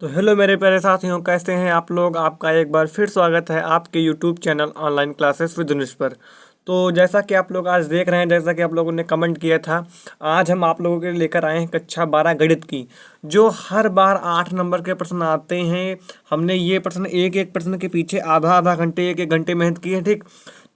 तो हेलो मेरे प्यारे साथियों, कैसे हैं आप लोग। आपका एक बार फिर स्वागत है आपके YouTube channel online classes with Dhanush पर। तो जैसा कि आप लोग आज देख रहे हैं, जैसा कि आप लोगों ने कमेंट किया था, आज हम आप लोगों के लिए लेकर आए हैं कक्षा 12 गणित की, जो हर बार 8 नंबर के प्रश्न आते हैं। हमने ये प्रश्न एक एक प्रश्न के पीछे आधा आधा घंटे एक एक घंटे मेहनत की है, ठीक।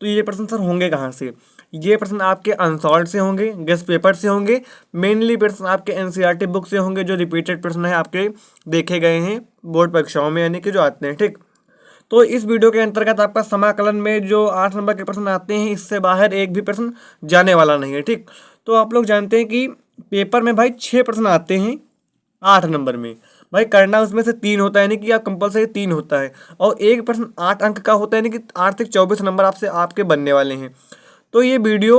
तो ये प्रश्न सर होंगे कहाँ से? ये प्रश्न आपके अनसॉल्व से होंगे, गेस्ट पेपर से होंगे, मेनली प्रश्न आपके एनसीईआरटी बुक से होंगे, जो रिपीटेड प्रश्न है आपके देखे गए हैं बोर्ड परीक्षाओं में, यानी कि जो आते हैं, ठीक। तो इस वीडियो के अंतर्गत आपका समाकलन में जो 8 नंबर के प्रश्न आते हैं, इससे बाहर एक भी प्रश्न जाने वाला नहीं है, ठीक। तो आप लोग जानते हैं कि पेपर में भाई 6 प्रश्न आते हैं 8 नंबर में। भाई करना उसमें से 3 होता है, यानी कि आप कंपलसरी 3 होता है, और एक प्रश्न 8 अंक का होता है, यानी कि 8 से 24 नंबर आपसे आपके बनने वाले हैं। तो ये वीडियो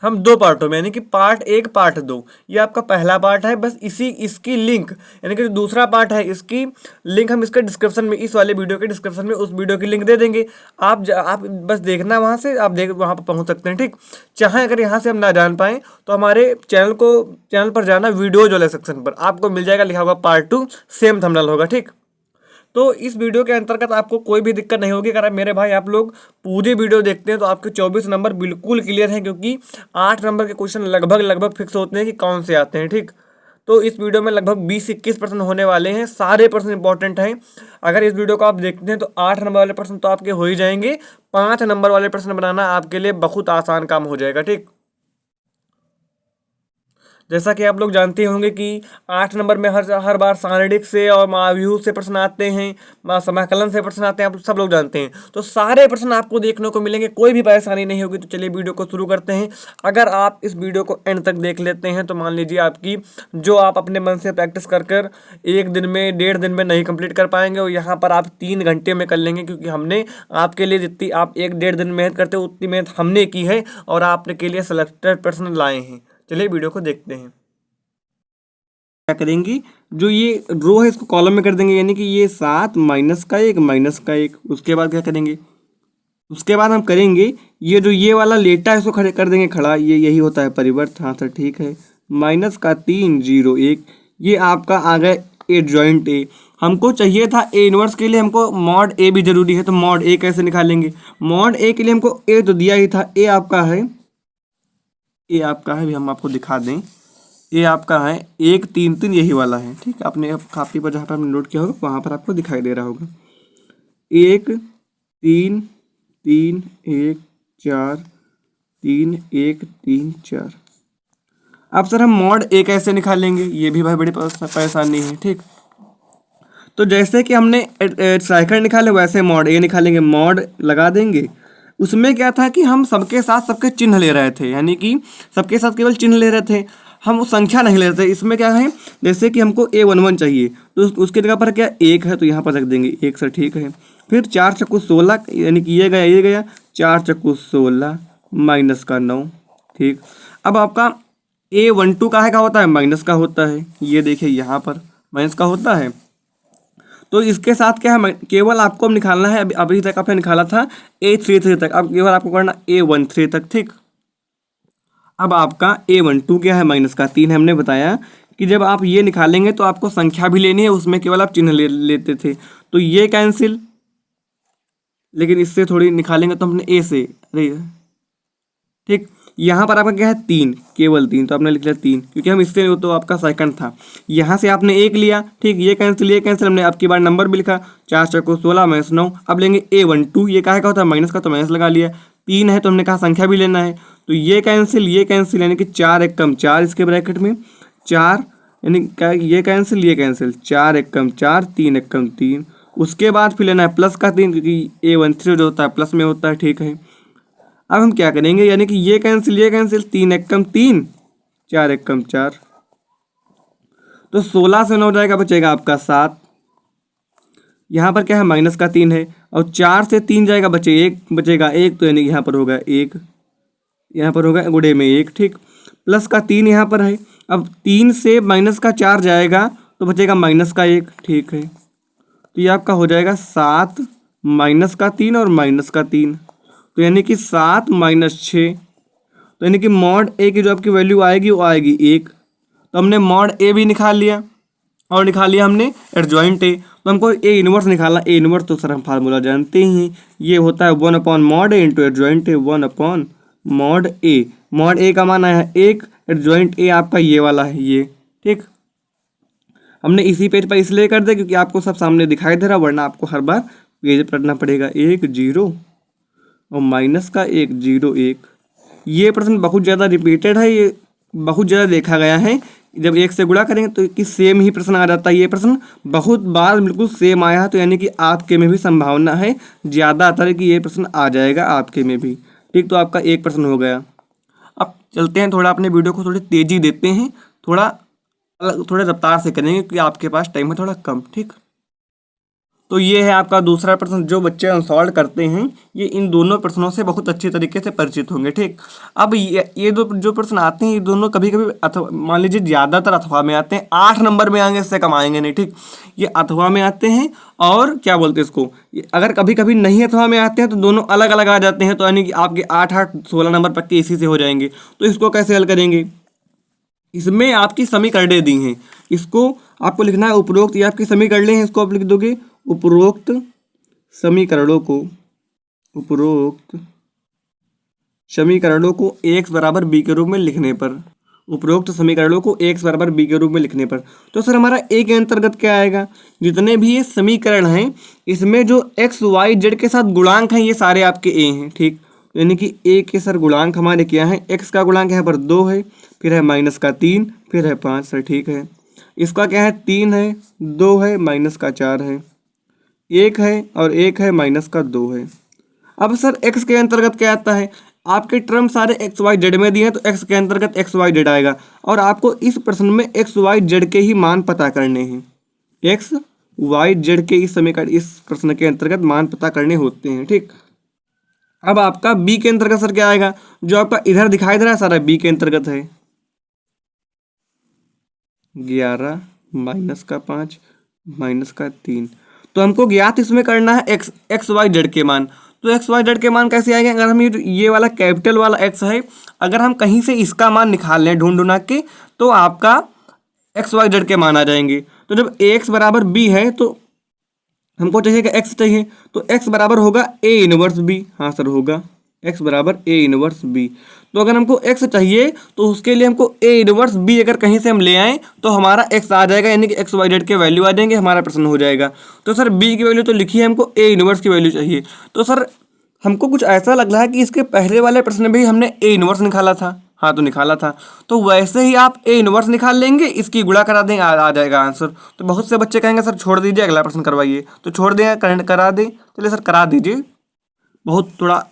हम 2 पार्टों में, यानी कि पार्ट 1 पार्ट 2, ये आपका पहला पार्ट है। बस इसकी लिंक, यानी कि जो दूसरा पार्ट है, इसकी लिंक हम इसके डिस्क्रिप्शन में, इस वाले वीडियो के डिस्क्रिप्शन में उस वीडियो की लिंक दे देंगे। आप बस देखना, वहाँ से आप वहाँ पर पहुँच सकते हैं, ठीक। चाहे अगर यहाँ से हम ना जान पाएँ तो हमारे चैनल पर जाना, वीडियोज वाले सेक्शन पर आपको मिल जाएगा, लिखा होगा पार्ट 2, सेम थंबनेल होगा, ठीक। तो इस वीडियो के अंतर्गत आपको कोई भी दिक्कत नहीं होगी। अगर मेरे भाई आप लोग पूरी वीडियो देखते हैं तो आपके 24 नंबर बिल्कुल क्लियर हैं, क्योंकि 8 नंबर के क्वेश्चन लगभग फिक्स होते हैं कि कौन से आते हैं, ठीक। तो इस वीडियो में लगभग 20-21% होने वाले हैं, सारे प्रश्न इंपॉर्टेंट हैं। अगर इस वीडियो को आप देखते हैं तो 8 नंबर वाले प्रश्न तो आपके हो ही जाएंगे, 5 नंबर वाले प्रश्न बनाना आपके लिए बहुत आसान काम हो जाएगा, ठीक। जैसा कि आप लोग जानते होंगे कि 8 नंबर में हर बार सारणिक से और महाव्यूह से प्रश्न आते हैं, समाकलन से प्रश्न आते हैं, आप सब लोग जानते हैं। तो सारे प्रश्न आपको देखने को मिलेंगे, कोई भी परेशानी नहीं होगी। तो चलिए वीडियो को शुरू करते हैं। अगर आप इस वीडियो को एंड तक देख लेते हैं तो मान लीजिए आपकी, जो आप अपने मन से प्रैक्टिस कर एक दिन में, 1.5 दिन में नहीं कंप्लीट कर पाएंगे, और यहाँ पर आप 3 घंटे में कर लेंगे, क्योंकि हमने आपके लिए जितनी आप 1-1.5 दिन में मेहनत करते हो, उतनी मेहनत हमने की है और आपने के लिए सेलेक्टेड प्रश्न लाए हैं। चलिए वीडियो को देखते हैं। क्या करेंगे, जो ये रो है इसको कॉलम में कर देंगे, यानी कि ये 7 -1 उसके बाद क्या करेंगे, उसके बाद हम करेंगे ये जो ये वाला लेटा है इसको खड़े कर देंगे खड़ा, ये यही होता है परिवर्त। हाँ सर ठीक है। -3 0 1, ये आपका आ गया ए जॉइंट ए। हमको चाहिए था ए इनवर्स के लिए, हमको मॉड ए भी जरूरी है, तो मॉड ए कैसे निकालेंगे? मॉड ए के लिए हमको ए तो दिया ही था, ए आपका है, भी हम आपको दिखा दें। ये आपका है 1 3 3, यही वाला है, ठीक। आपने अब कापी पर जहाँ पर आपने नोट किया होगा वहाँ पर आपको दिखाई दे रहा होगा 1 3 3 1 4 3 1 3 4। अब सर हम मॉड ए कैसे निकालेंगे? ये भी भाई बड़ी परेशानी है, ठीक। तो जैसे कि हमने साइकिल निकाले, वैसे मॉड ए निकालेंगे। मॉड लगा देंगे। उसमें क्या था कि हम सबके साथ सबके चिन्ह ले रहे थे, यानी कि सबके साथ केवल चिन्ह ले रहे थे, हम वो संख्या नहीं ले रहे थे। इसमें क्या है, जैसे कि हमको A11 चाहिए, तो उसकी जगह पर क्या 1 है, तो यहाँ पर रख देंगे 1 सर, ठीक है। फिर 4 चक्कू 16, यानी कि ये गया 4 चक्कू 16 -9, ठीक। अब आपका A12 काहे का होता है? माइनस का होता है। ये देखिए यहाँ पर माइनस का होता है। तो इसके साथ क्या है, केवल आपको अब निकालना है, अभी तक आपने निकाला था A33 तक, अब केवल आपको करना A13 तक, ठीक। अब आपका A12 क्या है? -3 हमने बताया कि जब आप ये निकालेंगे तो आपको संख्या भी लेनी है, उसमें केवल आप चिन्ह लेते थे, तो ये कैंसिल। लेकिन इससे थोड़ी निकालेंगे तो हमने ए से, अरे ठीक। यहाँ पर आपका क्या है? 3, केवल 3, तो आपने लिख लिया 3, क्योंकि हम इससे तो आपका सेकंड था। यहाँ से आपने 1 लिया, ठीक। ये कैंसिल, हमने आपकी बार नंबर भी लिखा, 4 चक्को 16 -9। अब लेंगे A12, ये काहे का होता है? माइनस का, तो माइनस लगा लिया। 3 है तो हमने कहा संख्या भी लेना है, तो ये कैंसिल, यानी कि 4 1 4 इसके ब्रैकेट में 4, यानी क्या, ये कैंसिल 4 1 4 3 1 3। उसके बाद फिर लेना है प्लस का 3, क्योंकि A13 जो होता है प्लस में होता है, ठीक है। अब हम क्या करेंगे, यानी कि ये कैंसिल 3 1 3 4 1 4, तो 16 से 9 जाएगा, बचेगा आपका 7। यहाँ पर क्या है? -3 है, और 4 से 3 जाएगा, बचेगा 1, तो यानी यहाँ पर होगा 1, यहाँ पर होगा गुड़े में 1, ठीक। प्लस का 3 यहाँ पर है। अब 3 से -4 जाएगा तो बचेगा -1, ठीक है। तो ये आपका हो जाएगा 7 -3 और -3, तो यानी कि 7 -6, तो यानी कि मॉड ए की जो आपकी वैल्यू आएगी वो आएगी 1। तो हमने मॉड ए भी निकाल लिया, और निकाल लिया हमने एडजॉइंट ए। तो हमको ए इनवर्स निकालना। ए इनवर्स तो सर हम फार्मूला जानते ही, ये होता है 1/mod A into adjoint A, 1/mod A. Mod A का मान आया है 1, एडजॉइंट ए आपका ये वाला है ये, ठीक। हमने इसी पेज पर इसलिए कर दिया क्योंकि आपको सब सामने दिखाई दे रहा, वरना आपको हर बार पेज पढ़ना पड़ेगा। 1 0 और माइनस का 1 0 1। ये प्रश्न बहुत ज़्यादा रिपीटेड है, ये बहुत ज़्यादा देखा गया है। जब 1 से गुणा करेंगे तो कि सेम ही प्रश्न आ जाता है। ये प्रश्न बहुत बार बिल्कुल सेम आया है, तो यानी कि आपके में भी संभावना है ज़्यादातर कि ये प्रश्न आ जाएगा आपके में भी, ठीक। तो आपका एक प्रश्न हो गया। अब चलते हैं, थोड़ा अपने वीडियो को थोड़ी तेज़ी देते हैं, थोड़े रफ्तार से करेंगे क्योंकि आपके पास टाइम है थोड़ा कम, ठीक। तो ये है आपका दूसरा प्रश्न। जो बच्चे अनसॉल्व करते हैं ये इन दोनों प्रश्नों से बहुत अच्छे तरीके से परिचित होंगे, ठीक। अब ये दो जो प्रश्न आते हैं ये दोनों कभी कभी अथवा, मान लीजिए ज़्यादातर अथवा में आते हैं, 8 नंबर में आएंगे, इससे कम आएंगे नहीं, ठीक। ये अथवा में आते हैं और क्या बोलते हैं इसको, अगर कभी कभी नहीं अथवा में आते हैं तो दोनों अलग अलग आ जाते हैं, तो यानी कि आपके 8 8 16 नंबर पक्के इसी से हो जाएंगे। तो इसको कैसे हल करेंगे, इसमें आपकी समीकरणें दी हैं, इसको आपको लिखना है उपरोक्त, ये आपकी समीकरणें हैं, इसको आप लिख दोगे उपरोक्त समीकरणों को x बराबर b के रूप में लिखने पर, उपरोक्त समीकरणों को x बराबर b के रूप में लिखने पर, तो सर हमारा a के अंतर्गत क्या आएगा, जितने भी ये समीकरण हैं इसमें जो x y z के साथ गुणांक हैं ये सारे आपके a हैं, ठीक। यानी कि a के सर गुणांक हमारे क्या हैं, x का गुणांक यहाँ पर 2 है, फिर है माइनस का 3, फिर है 5, सर ठीक है। इसका क्या है, 3 है, 2 है, माइनस का 4 है, 1 है और 1 है, माइनस का 2 है। अब सर x के अंतर्गत क्या आता है, आपके टर्म सारे एक्स वाई जेड में दिए हैं तो x के अंतर्गत एक्स वाई जेड आएगा, और आपको इस प्रश्न में एक्स वाई जेड के ही मान पता करने हैं, एक्स वाई जेड के इस समीकरण इस प्रश्न के अंतर्गत मान पता करने होते हैं, ठीक। अब आपका b के अंतर्गत सर क्या आएगा, जो आपका इधर दिखाई दे रहा है सारा b के अंतर्गत है 11 माइनस का 5 माइनस का 3। तो हमको ज्ञात इसमें करना है एक्स वाई जेड के मान। तो एक्स वाई जेड के मान कैसे आएंगे, अगर हम ये वाला कैपिटल वाला एक्स है, अगर हम कहीं से इसका मान निकाल लें ढूंढ के, तो आपका एक्स वाई जेड के मान आ जाएंगे। तो जब एक्स बराबर बी है तो हमको चाहिए कि एक्स चाहिए, तो एक्स बराबर होगा ए इनवर्स बी, हाँ सर होगा एक्स बराबर ए इनवर्स बी। तो अगर हमको एक्स चाहिए तो उसके लिए हमको ए इनवर्स बी अगर कहीं से हम ले आएँ तो हमारा एक्स आ जाएगा, यानी कि एक्स वाई जेड के वैल्यू आ जाएंगे, हमारा प्रश्न हो जाएगा। तो सर बी की वैल्यू तो लिखी है, हमको ए इनवर्स की वैल्यू चाहिए। तो सर हमको कुछ ऐसा लग रहा है कि इसके पहले वाले प्रश्न में भी हमने ए इनवर्स निकाला था, हाँ तो निकाला था, तो वैसे ही आप ए इनवर्स निकाल लेंगे, इसकी गुणा करा देंगे, आ जाएगा आंसर। तो बहुत से बच्चे कहेंगे सर छोड़ दीजिए अगला प्रश्न करवाइए, तो छोड़ दें करा दें, चलिए सर करा दीजिए, बहुत थोड़ा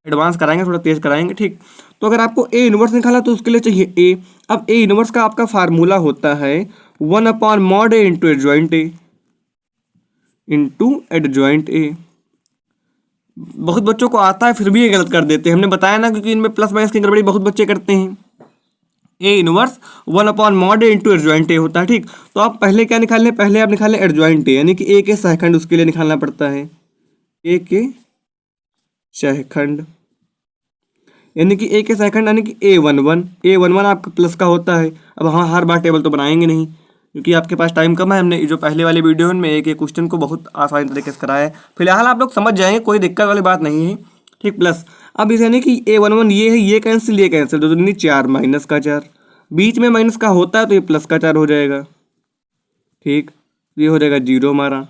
एडवांस कराएंगे, थोड़ा तेज कराएंगे, ठीक। तो अगर आपको ए इनवर्स निकाला तो उसके लिए चाहिए ए। अब ए इनवर्स का आपका फार्मूला होता है 1/mod ए इंटू एडजॉइंट ए। बहुत बच्चों को आता है फिर भी ये गलत कर देते हैं, हमने बताया ना, क्योंकि इनमें प्लस माइनस की गड़बड़ी बहुत बच्चे करते हैं। A inverse 1/mod A into adjoint ए होता है, ठीक। तो आप पहले क्या निकाल लें, पहले आप निकाल लें एडजॉइंट ए, यानी कि ए के सहखंड उसके लिए निकालना पड़ता है, ए के सहखंड, यानी कि ए के सहखंड यानी कि A11 आपका प्लस का होता है। अब हाँ हर बार टेबल तो बनाएंगे नहीं क्योंकि आपके पास टाइम कम है, हमने जो पहले वाली वीडियो में एक क्वेश्चन को बहुत आसानी तरीके से कराया है, फिलहाल आप लोग समझ जाएंगे, कोई दिक्कत वाली बात नहीं है, ठीक। प्लस अब इसे यानी कि A11 ये है, ये कैंसिल, दो दूनी 4 माइनस का 4, बीच में माइनस का होता है तो ये प्लस का 4 हो जाएगा, ठीक। ये हो जाएगा 0 हमारा।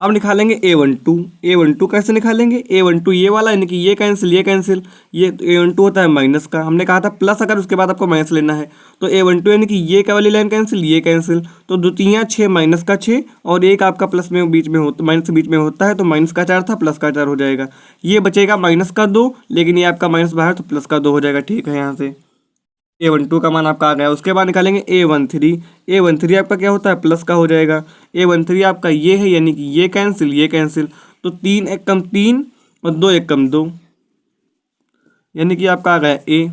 अब निकालेंगे A12 कैसे निकालेंगे, A12 ये वाला, यानी कि ये कैंसिल, ये A12 होता है माइनस का, हमने कहा था प्लस अगर उसके बाद आपको माइनस लेना है, तो A12 यानी कि ये क्या वाली लाइन कैंसिल, ये कैंसिल, तो 2 3 6 माइनस का 6 और एक आपका प्लस में बीच में होता, माइनस से बीच में होता है, तो माइनस का 4 था, प्लस का 4 हो जाएगा। ये बचेगा माइनस का 2, लेकिन ये आपका माइनस बाहर तो प्लस का 2 हो जाएगा, ठीक है। यहाँ से A12 का मान आपका आ गया। उसके बाद निकालेंगे A13 आपका क्या होता है, प्लस का हो जाएगा। A13 आपका ये है, यानी कि ये कैंसिल, तो 3 1 कम 3 और 2 1 कम 2, यानी कि आपका आ गया A।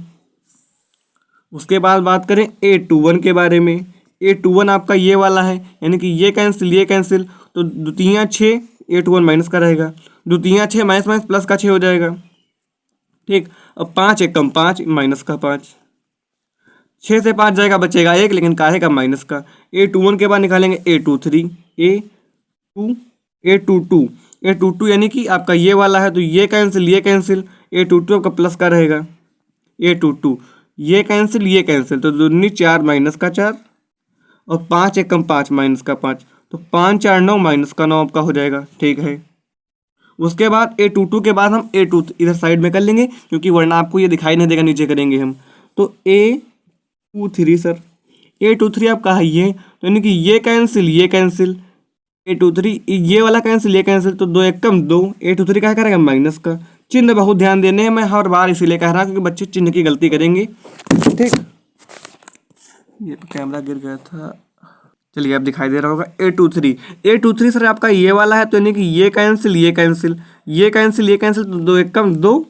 उसके बाद बात करें A21 के बारे में, A21 आपका ये वाला है, यानी कि ये कैंसिल, तो 2 3 6, A21 माइनस का रहेगा, 2 3 6 माइनस प्लस का 6 हो जाएगा, ठीक। अब 5 1 कम 5 माइनस का 5, 6 से 5 जाएगा, बचेगा 1, लेकिन काहे का, माइनस का। A21 के बाद निकालेंगे A23, A22 यानी कि आपका ये वाला है तो ये कैंसिल, A22 आपका प्लस का रहेगा, A22 ये कैंसिल, तो दूनी 4 माइनस का 4 और 5 एकम 5 माइनस का 5, तो 5 4 9 माइनस का 9 आपका हो जाएगा। ठीक है, उसके बाद A22 के बाद हम A2 इधर साइड में कर लेंगे, क्योंकि वरना आपको ये दिखाई नहीं देगा, नीचे करेंगे हम। तो A23 सर, A23 आपका है ये, तो यानी कि ये कैंसिल, A23 ये वाला कैंसिल, ये कैंसिल, तो 2 एकम 2, A23 क्या करेगा, माइनस का। चिन्ह बहुत ध्यान देने हैं, मैं हर बार इसीलिए कह रहा हूँ क्योंकि बच्चे चिन्ह की गलती करेंगे। ठीक, ये कैमरा गिर गया था, चलिए अब दिखाई दे रहा होगा। A23 सर आपका ये वाला है, तो यानी कि ये कैंसिल, तो 2 एकम 2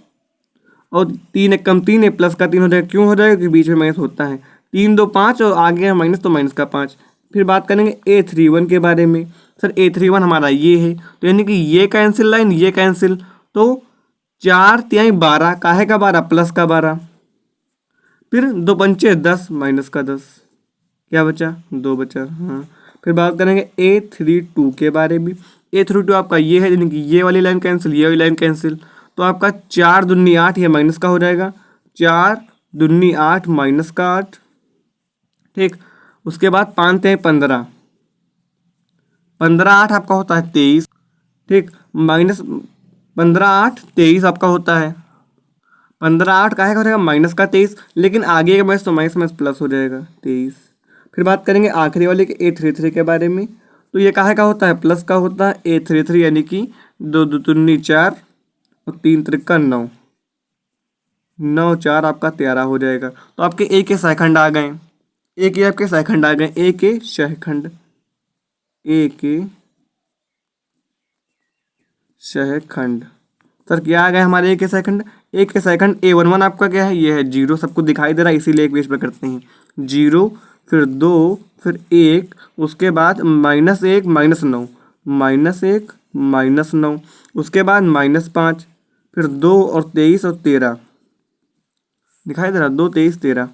और 3 एकम 3, ए प्लस का 3 हो जाएगा। क्यों हो जाएगा, क्योंकि बीच में माइनस होता है। 3 2 5 और आगे है माइनस, तो माइनस का 5। फिर बात करेंगे A31 के बारे में। सर A31 हमारा ये है, तो यानी कि ये कैंसिल लाइन, ये कैंसिल, तो 4 3 12, काहे का 12, प्लस का 12। फिर 2 पंचे 10 माइनस का 10, क्या बचा, 2 बचा। हाँ, फिर बात करेंगे A32 के बारे में। A32 आपका ये है, यानी कि ये वाली लाइन कैंसिल, ये वाली लाइन कैंसिल, तो आपका 4 दूनी 8, ये माइनस का हो जाएगा, 4 दूनी 8 माइनस का 8। ठीक, उसके बाद 5 3 15, 15 8 आपका होता है 23। ठीक, माइनस 15 8 23 आपका होता है। 15 8 काहे का हो जाएगा, माइनस का 23, लेकिन आगे का माइनस तो माइनस प्लस हो जाएगा 23। फिर बात करेंगे आखिरी वाले के A33 के बारे में। तो ये काहे का होता है, प्लस का होता है, A33 यानी कि 2 दूनी 4 और 3 त्रिका 9, 9 4 आपका 13 हो जाएगा। तो आपके A के सहखंड आ गए, A के आपके सहखंड आ गए, A के सहखंड, A के सहखंड। सर क्या आ गए हमारे A के सहखंड, A के सहखंड A11 आपका क्या है, ये है 0, सबको दिखाई दे रहा है, इसीलिए एक पेज पर करते हैं। 0 फिर 2 फिर 1, उसके बाद -1 -9, -1 -9, उसके बाद -5, फिर 2 और 23 और 13, दिखाई दे रहा, 2 23 13।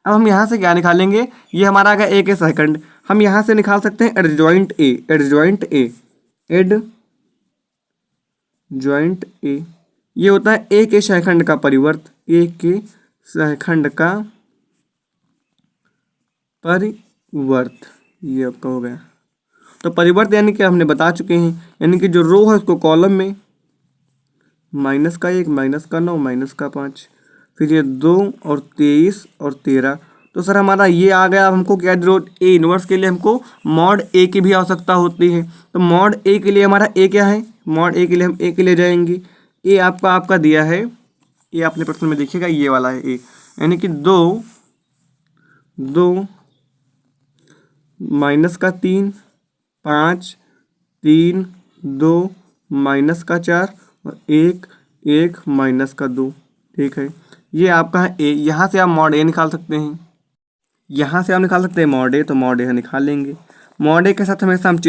अब हम यहाँ से क्या निकालेंगे, ये हमारा आ गया A के सहखंड, हम यहाँ से निकाल सकते हैं एडजॉइंट A, ये होता है A के सहखंड का परिवर्त, A के सहखंड का परिवर्त, ये आपका हो गया। तो परिवर्त यानी कि हमने बता चुके हैं, यानी कि जो रो है उसको कॉलम में, माइनस का 1 माइनस का 9 माइनस का 5, फिर ये 2 और 23 और 13। तो सर हमारा ये आ गया। अब हमको क्या जरूरत, A इनवर्स के लिए हमको मॉड A की भी आवश्यकता होती है। तो मॉड A के लिए हमारा A क्या है, मॉड A के लिए हम A के लिए जाएंगे। A आपका दिया है, ये आपने प्रश्न में देखिएगा, ये वाला है A, यानी कि 2 माइनस का 3 5 3 2 माइनस का 4 और 1 माइनस का 2। ठीक है, ये आपका है A। यहाँ से आप मॉड A निकाल सकते हैं, यहाँ से आप निकाल सकते हैं मॉड A, तो मॉड A निकाल लेंगे। मॉड A के साथ हमेशा हम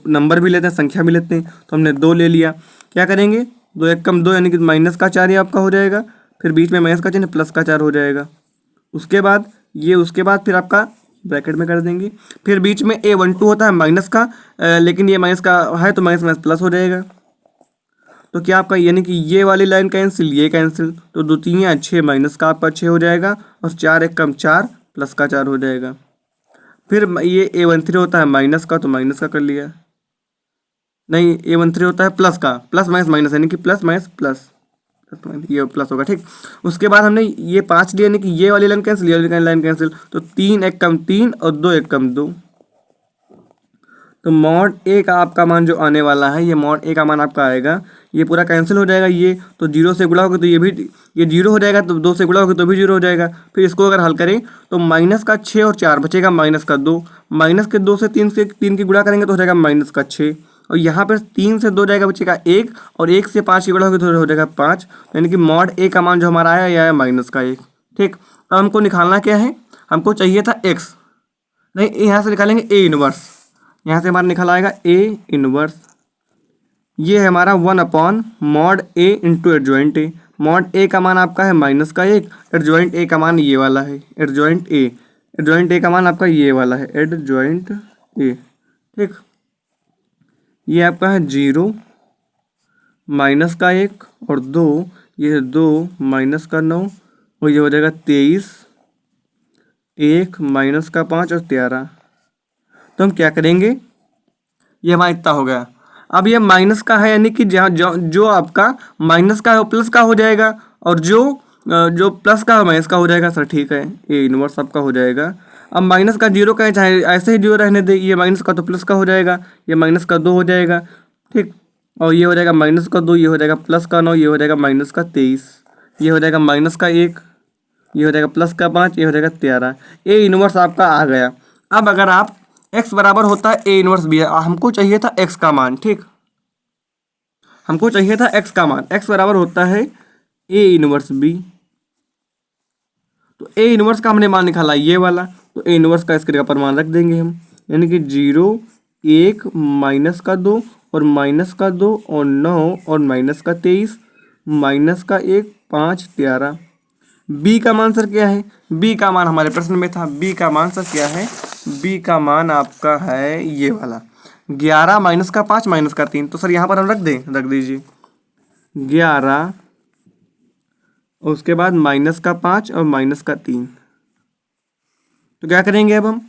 नंबर भी लेते हैं, संख्या भी लेते हैं, तो हमने 2 ले लिया। क्या करेंगे, 2 एकम 2 यानी कि माइनस का 4 ये आपका हो जाएगा, फिर बीच में माइनस का चिन्ह प्लस का 4 हो जाएगा। उसके बाद फिर आपका ब्रैकेट में कर देंगे, फिर बीच में A12 होता है माइनस का, लेकिन ये माइनस का है तो माइनस प्लस हो जाएगा। तो क्या आपका, यानी कि ये वाली लाइन कैंसिल, ये कैंसिल, तो 2 3 6 माइनस का आपका 6 हो जाएगा, और 4 एकम 4 प्लस का 4 हो जाएगा। फिर ये A13 होता है माइनस का, तो माइनस का कर लिया, नहीं A13 होता है प्लस का, प्लस माइनस माइनस यानी कि प्लस माइनस प्लस, ये प्लस होगा। ठीक, उसके बाद हमने ये 5 लिया, यानी कि ये वाली लाइन कैंसिल, ये वाली लाइन कैंसिल, तो 3 एकम 3 और 2 एकम 2। तो मॉड A का आपका मान जो आने वाला है, ये मॉड A का मान आपका आएगा, ये पूरा कैंसिल हो जाएगा। ये तो 0 से गुणा होगा तो ये भी, ये 0 हो जाएगा, तो 2 से गुणा होगा तो भी 0 हो जाएगा। फिर इसको अगर हल करें तो माइनस का 6 और 4 बचेगा, माइनस का 2, माइनस के 2 से 3 की गुणा करेंगे तो हो जाएगा माइनस का 6, और यहाँ पर 3 से 2 जाएगा, बचेगा 1, और 1 से 5 की गुणा होगी तो हो जाएगा 5। यानी कि मॉड A का मान जो हमारा आया, यह आया माइनस का 1। ठीक, अब हमको निकालना क्या है, हमको चाहिए था x, नहीं यहाँ से निकालेंगे A इनवर्स, यहाँ से हमारा निकल आएगा A इनवर्स, ये है हमारा 1 upon mod A into adjoint A। Mod A का मान आपका है माइनस का 1, एडजॉइंट ए का मान ये वाला है, एडजॉइंट ए का मान आपका ये वाला है, एडजॉइंट ए। ठीक, ये आपका है 0 माइनस का 1 और 2, ये 2 माइनस का 9 और ये हो जाएगा 23, 1 माइनस का 5 और 13। तो हम क्या करेंगे, ये हमारा इतना हो गया। अब ये माइनस का है यानी कि जहाँ जो आपका माइनस का है वो प्लस का हो जाएगा, और जो प्लस का है माइनस का हो जाएगा। सर ठीक है, ये इन्वर्स आपका हो जाएगा। अब माइनस का 0 का है, चाहे ऐसे ही 0 रहने दे, ये माइनस का तो प्लस का हो जाएगा, ये माइनस का 2 हो जाएगा। ठीक, और ये हो जाएगा माइनस का 2, ये हो जाएगा प्लस का 9, ये हो जाएगा माइनस का 23, ये हो जाएगा माइनस का 1, ये हो जाएगा प्लस का 5, ये हो जाएगा 13। ए इन्वर्स आपका आ गया। अब अगर आप x बराबर होता है ए इन्वर्स बी है, हमको चाहिए था x का मान। ठीक, हमको चाहिए था x का मान, x बराबर होता है ए इन्वर्स बी। तो ए इन्वर्स का हमने मान निकाला ये वाला, तो ए इन्वर्स का इसके जगह पर मान रख देंगे हम, यानी कि 0 1 माइनस का 2 और माइनस का 2 और 9 और माइनस का 23 माइनस का 1 5 13। बी का मान सर क्या है, बी का मान हमारे प्रश्न में था, बी का मान सर क्या है, बी का मान आपका है ये वाला 11 माइनस का 5 माइनस का 3। तो सर यहाँ पर हम रख दीजिए 11 और उसके बाद माइनस का 5 और माइनस का 3। तो क्या करेंगे, अब हम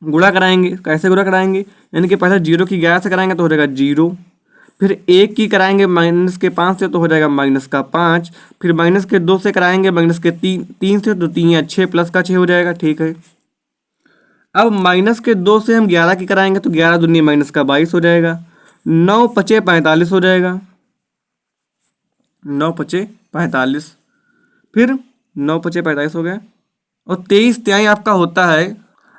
गुणा कराएंगे। कैसे गुणा कराएंगे, यानी कि पहले 0 की 11 से कराएंगे तो हो जाएगा 0, फिर 1 की कराएंगे माइनस के 5 से तो हो जाएगा माइनस का 5, फिर माइनस के 2 से कराएंगे माइनस के 3 से तो 3 या 6 प्लस का 6 हो जाएगा। ठीक है, अब माइनस के 2 से हम 11 की कराएंगे तो 11 दूनी माइनस का 22 हो जाएगा, 9 पचे 45 हो जाएगा, 9 पचे 45, फिर 9 पचे 45 हो गया, और 23 त्याई आपका होता है।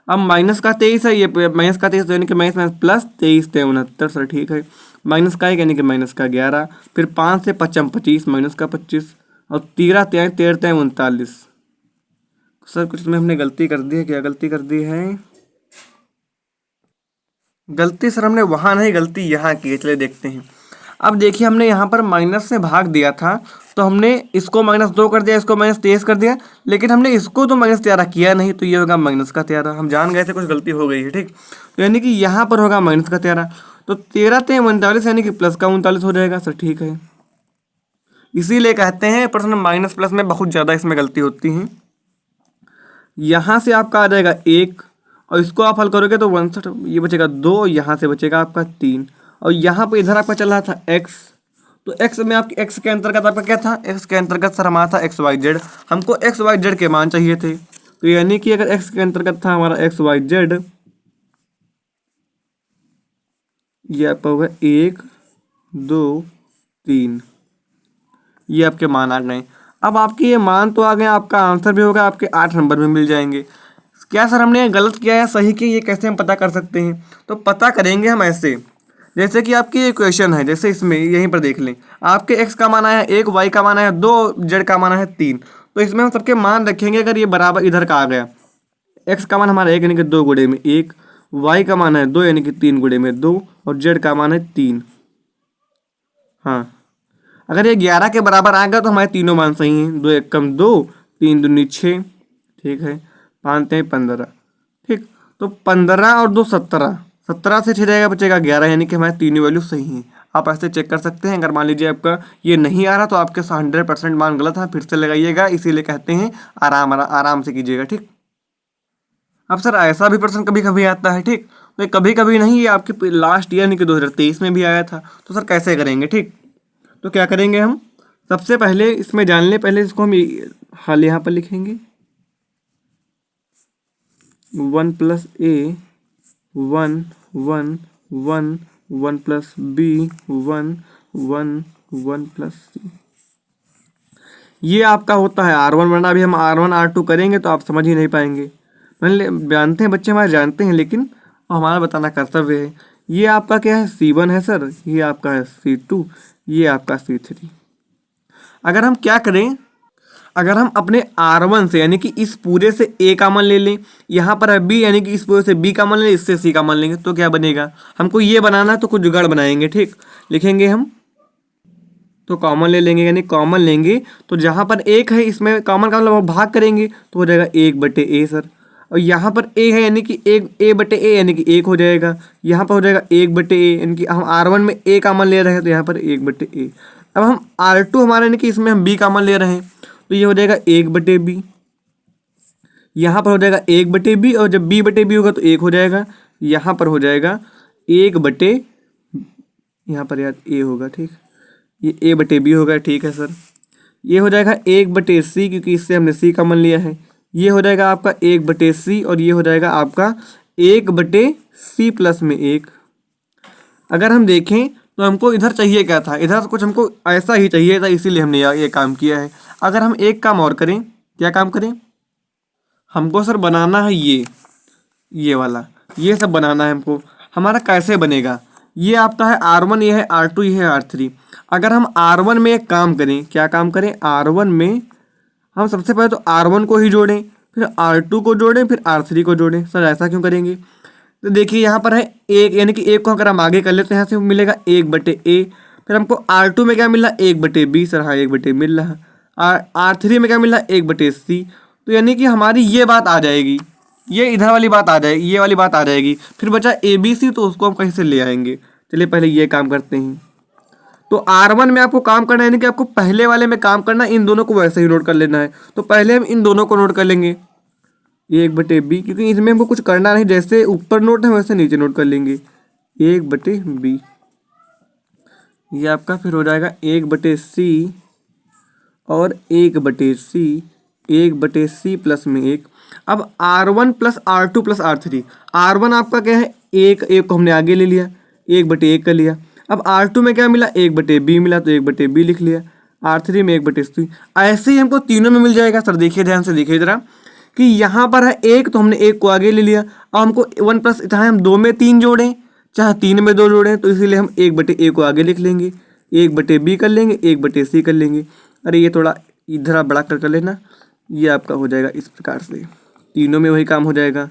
अब माइनस का 23 है, ये माइनस का 23 यानी कि माइनस प्लस 23 69। सर ठीक है, माइनस का 1 यानी कि माइनस का 11, फिर 5 से 55 25 माइनस का 25 और 13 त्याई 13 त्याई 39। सर कुछ इसमें हमने गलती कर दी है, क्या गलती कर दी है, गलती सर हमने वहाँ नहीं, गलती यहाँ की है। चलिए देखते हैं। अब देखिए हमने यहाँ पर माइनस से भाग दिया था, तो हमने इसको -2 कर दिया, इसको -23 कर दिया, लेकिन हमने इसको तो -13 किया नहीं, तो ये होगा माइनस का 13। हम जान गए थे कुछ गलती हो गई है। ठीक, तो यानी कि यहाँ पर होगा माइनस का 13, तो 13 ते 39 यानी कि प्लस का 39 हो जाएगा। सर ठीक है, इसीलिए कहते हैं प्रश्न माइनस प्लस में बहुत ज़्यादा इसमें गलती होती है। यहाँ से आपका आ जाएगा 1 और इसको आप हल करोगे तो 62, ये बचेगा 2, यहाँ से बचेगा आपका 3, और यहाँ पर इधर आपका चल रहा था x, तो x में आपके x के अंतर्गत आपका क्या था, x के अंतर्गत सर हमारा था x y z। हमको x y z के मान चाहिए थे, तो यानी कि अगर x के अंतर्गत था हमारा x y z, ये आपका होगा 1 2 3, ये आपके मान आ गए। अब आपके ये मान तो आ गए, आपका आंसर भी होगा, आपके 8 नंबर में मिल जाएंगे। क्या सर हमने गलत किया या सही किया, ये कैसे हम पता कर सकते हैं, तो पता करेंगे हम ऐसे, जैसे कि आपकी ये क्वेश्चन है, जैसे इसमें यहीं पर देख लें, आपके x का मान आया 1, y का मान आया 2, z का मान आया 3, तो इसमें हम सबके मान रखेंगे। अगर ये बराबर इधर का आ गया, x का मान हमारा 1 यानी कि 2 गुणे में 1, y का मान है 2 यानी कि 3 गुणे में 2, और z का मान है 3। हाँ, अगर ये 11 के बराबर आ गया तो हमारे तीनों मान सही हैं, 2 1 कम 2, 3 दूनी 6, ठीक है, 5 3 15। ठीक, तो 15 और 2 17, 17 से 6 जाएगा बचेगा 11, यानी कि हमारे तीनों वैल्यू सही हैं। आप ऐसे चेक कर सकते हैं। अगर मान लीजिए आपका ये नहीं आ रहा तो आपके 100% मान गलत है, फिर से लगाइएगा। इसीलिए कहते हैं आराम से कीजिएगा। ठीक, अब सर ऐसा भी प्रश्न कभी कभी आता है। ठीक, तो कभी कभी नहीं, ये आपके लास्ट ईयर यानी कि 2023 में भी आया था। तो सर कैसे करेंगे, ठीक, तो क्या करेंगे हम, सबसे पहले इसमें जान लें, पहले इसको हम हाल यहाँ पर लिखेंगे 1 + a 1 1 1 1 + b 1 1 1 + c। ये आपका होता है R1, वरना अभी हम R1 R2 करेंगे तो आप समझ ही नहीं पाएंगे। मतलब जानते हैं बच्चे हमारे, जानते हैं, लेकिन हमारा बताना कर्तव्य है। ये आपका क्या है, C1 है सर, ये आपका है C2, ये आपका C3। अगर हम क्या करें, अगर हम अपने R1 से यानी कि इस पूरे से A का मान ले लें, यहाँ पर है B यानी कि इस पूरे से B का मान ले, इससे C का मान लेंगे, तो क्या बनेगा, हमको ये बनाना है तो कुछ जुगाड़ बनाएंगे। ठीक, लिखेंगे हम, तो कॉमन ले लेंगे, यानी कॉमन लेंगे तो जहाँ पर एक है इसमें कॉमन का मतलब वो भाग करेंगे तो हो जाएगा 1/a सर। और यहाँ पर a है यानी कि एक a/a यानी कि 1 हो जाएगा। यहाँ पर हो जाएगा 1/a यानी कि हम R1 में a कॉमन ले रहे हैं तो यहाँ पर 1/a। अब हम R2 हमारा यानी कि इसमें हम b कॉमन ले रहे हैं तो ये हो जाएगा 1/b। यहाँ पर हो जाएगा 1/b और जब b/b होगा तो 1 हो जाएगा। यहाँ पर हो जाएगा 1/, यहाँ पर यार a होगा, ठीक, ये a/b होगा, ठीक है सर। ये हो जाएगा 1/c क्योंकि इससे हमने c कॉमन लिया है। ये हो जाएगा आपका 1/c और ये हो जाएगा आपका 1/c प्लस में 1। अगर हम देखें तो हमको इधर चाहिए क्या था, इधर कुछ हमको ऐसा ही चाहिए था, इसीलिए हमने ये काम किया है। अगर हम एक काम और करें, क्या काम करें, हमको सर बनाना है ये वाला, ये सब बनाना है हमको। हमारा कैसे बनेगा, ये आपका है R1, ये है R2, ये है R3। अगर हम R1 में एक काम करें, क्या काम करें, R1 में हम सबसे पहले तो R1 को ही जोड़ें, फिर R2 को जोड़ें, फिर R3 को जोड़ें। सर ऐसा क्यों करेंगे, तो देखिए यहाँ पर है 1 यानी कि 1 को अगर हम आगे कर लेते हैं यहाँ से मिलेगा 1/a। फिर हमको R2 में क्या मिल रहा है 1/b, सर हाँ 1/b मिल रहा है। R3 में क्या मिल रहा है 1/c। तो यानी कि हमारी ये बात आ जाएगी, ये इधर वाली बात आ जाएगी, ये वाली बात आ जाएगी। फिर बचा ABC, तो उसको हम कहीं से ले आएंगे। चलिए पहले ये काम करते हैं। तो R1 में आपको काम करना है, यानी कि आपको पहले वाले में काम करना है, इन दोनों को वैसे ही नोट कर लेना है। तो पहले हम इन दोनों को नोट कर लेंगे 1/b, क्योंकि इसमें हमको कुछ करना नहीं, जैसे ऊपर नोट है वैसे नीचे नोट कर लेंगे 1/b। ये आपका फिर हो जाएगा 1/c और 1/c, 1/c प्लस में 1। अब R1 plus R2 plus R3, R1 आपका क्या है 1 को हमने आगे ले लिया, 1/1 कर लिया। अब R2 में क्या मिला 1/b मिला तो 1/b लिख लिया, R3 में 1/c। ऐसे ही हमको तीनों में मिल जाएगा। सर देखिए ध्यान से देखिए जरा कि यहाँ पर है 1 तो हमने 1 को आगे ले लिया। अब हमको 1 प्लस, चाहे हम 2 में 3 जोड़ें चाहे 3 में 2 जोड़ें, तो इसीलिए हम 1/a को आगे लिख लेंगे, 1/b कर लेंगे, 1/c कर लेंगे। अरे ये थोड़ा इधर आप बड़ा कर लेना, ये आपका हो जाएगा इस प्रकार से, तीनों में वही काम हो जाएगा।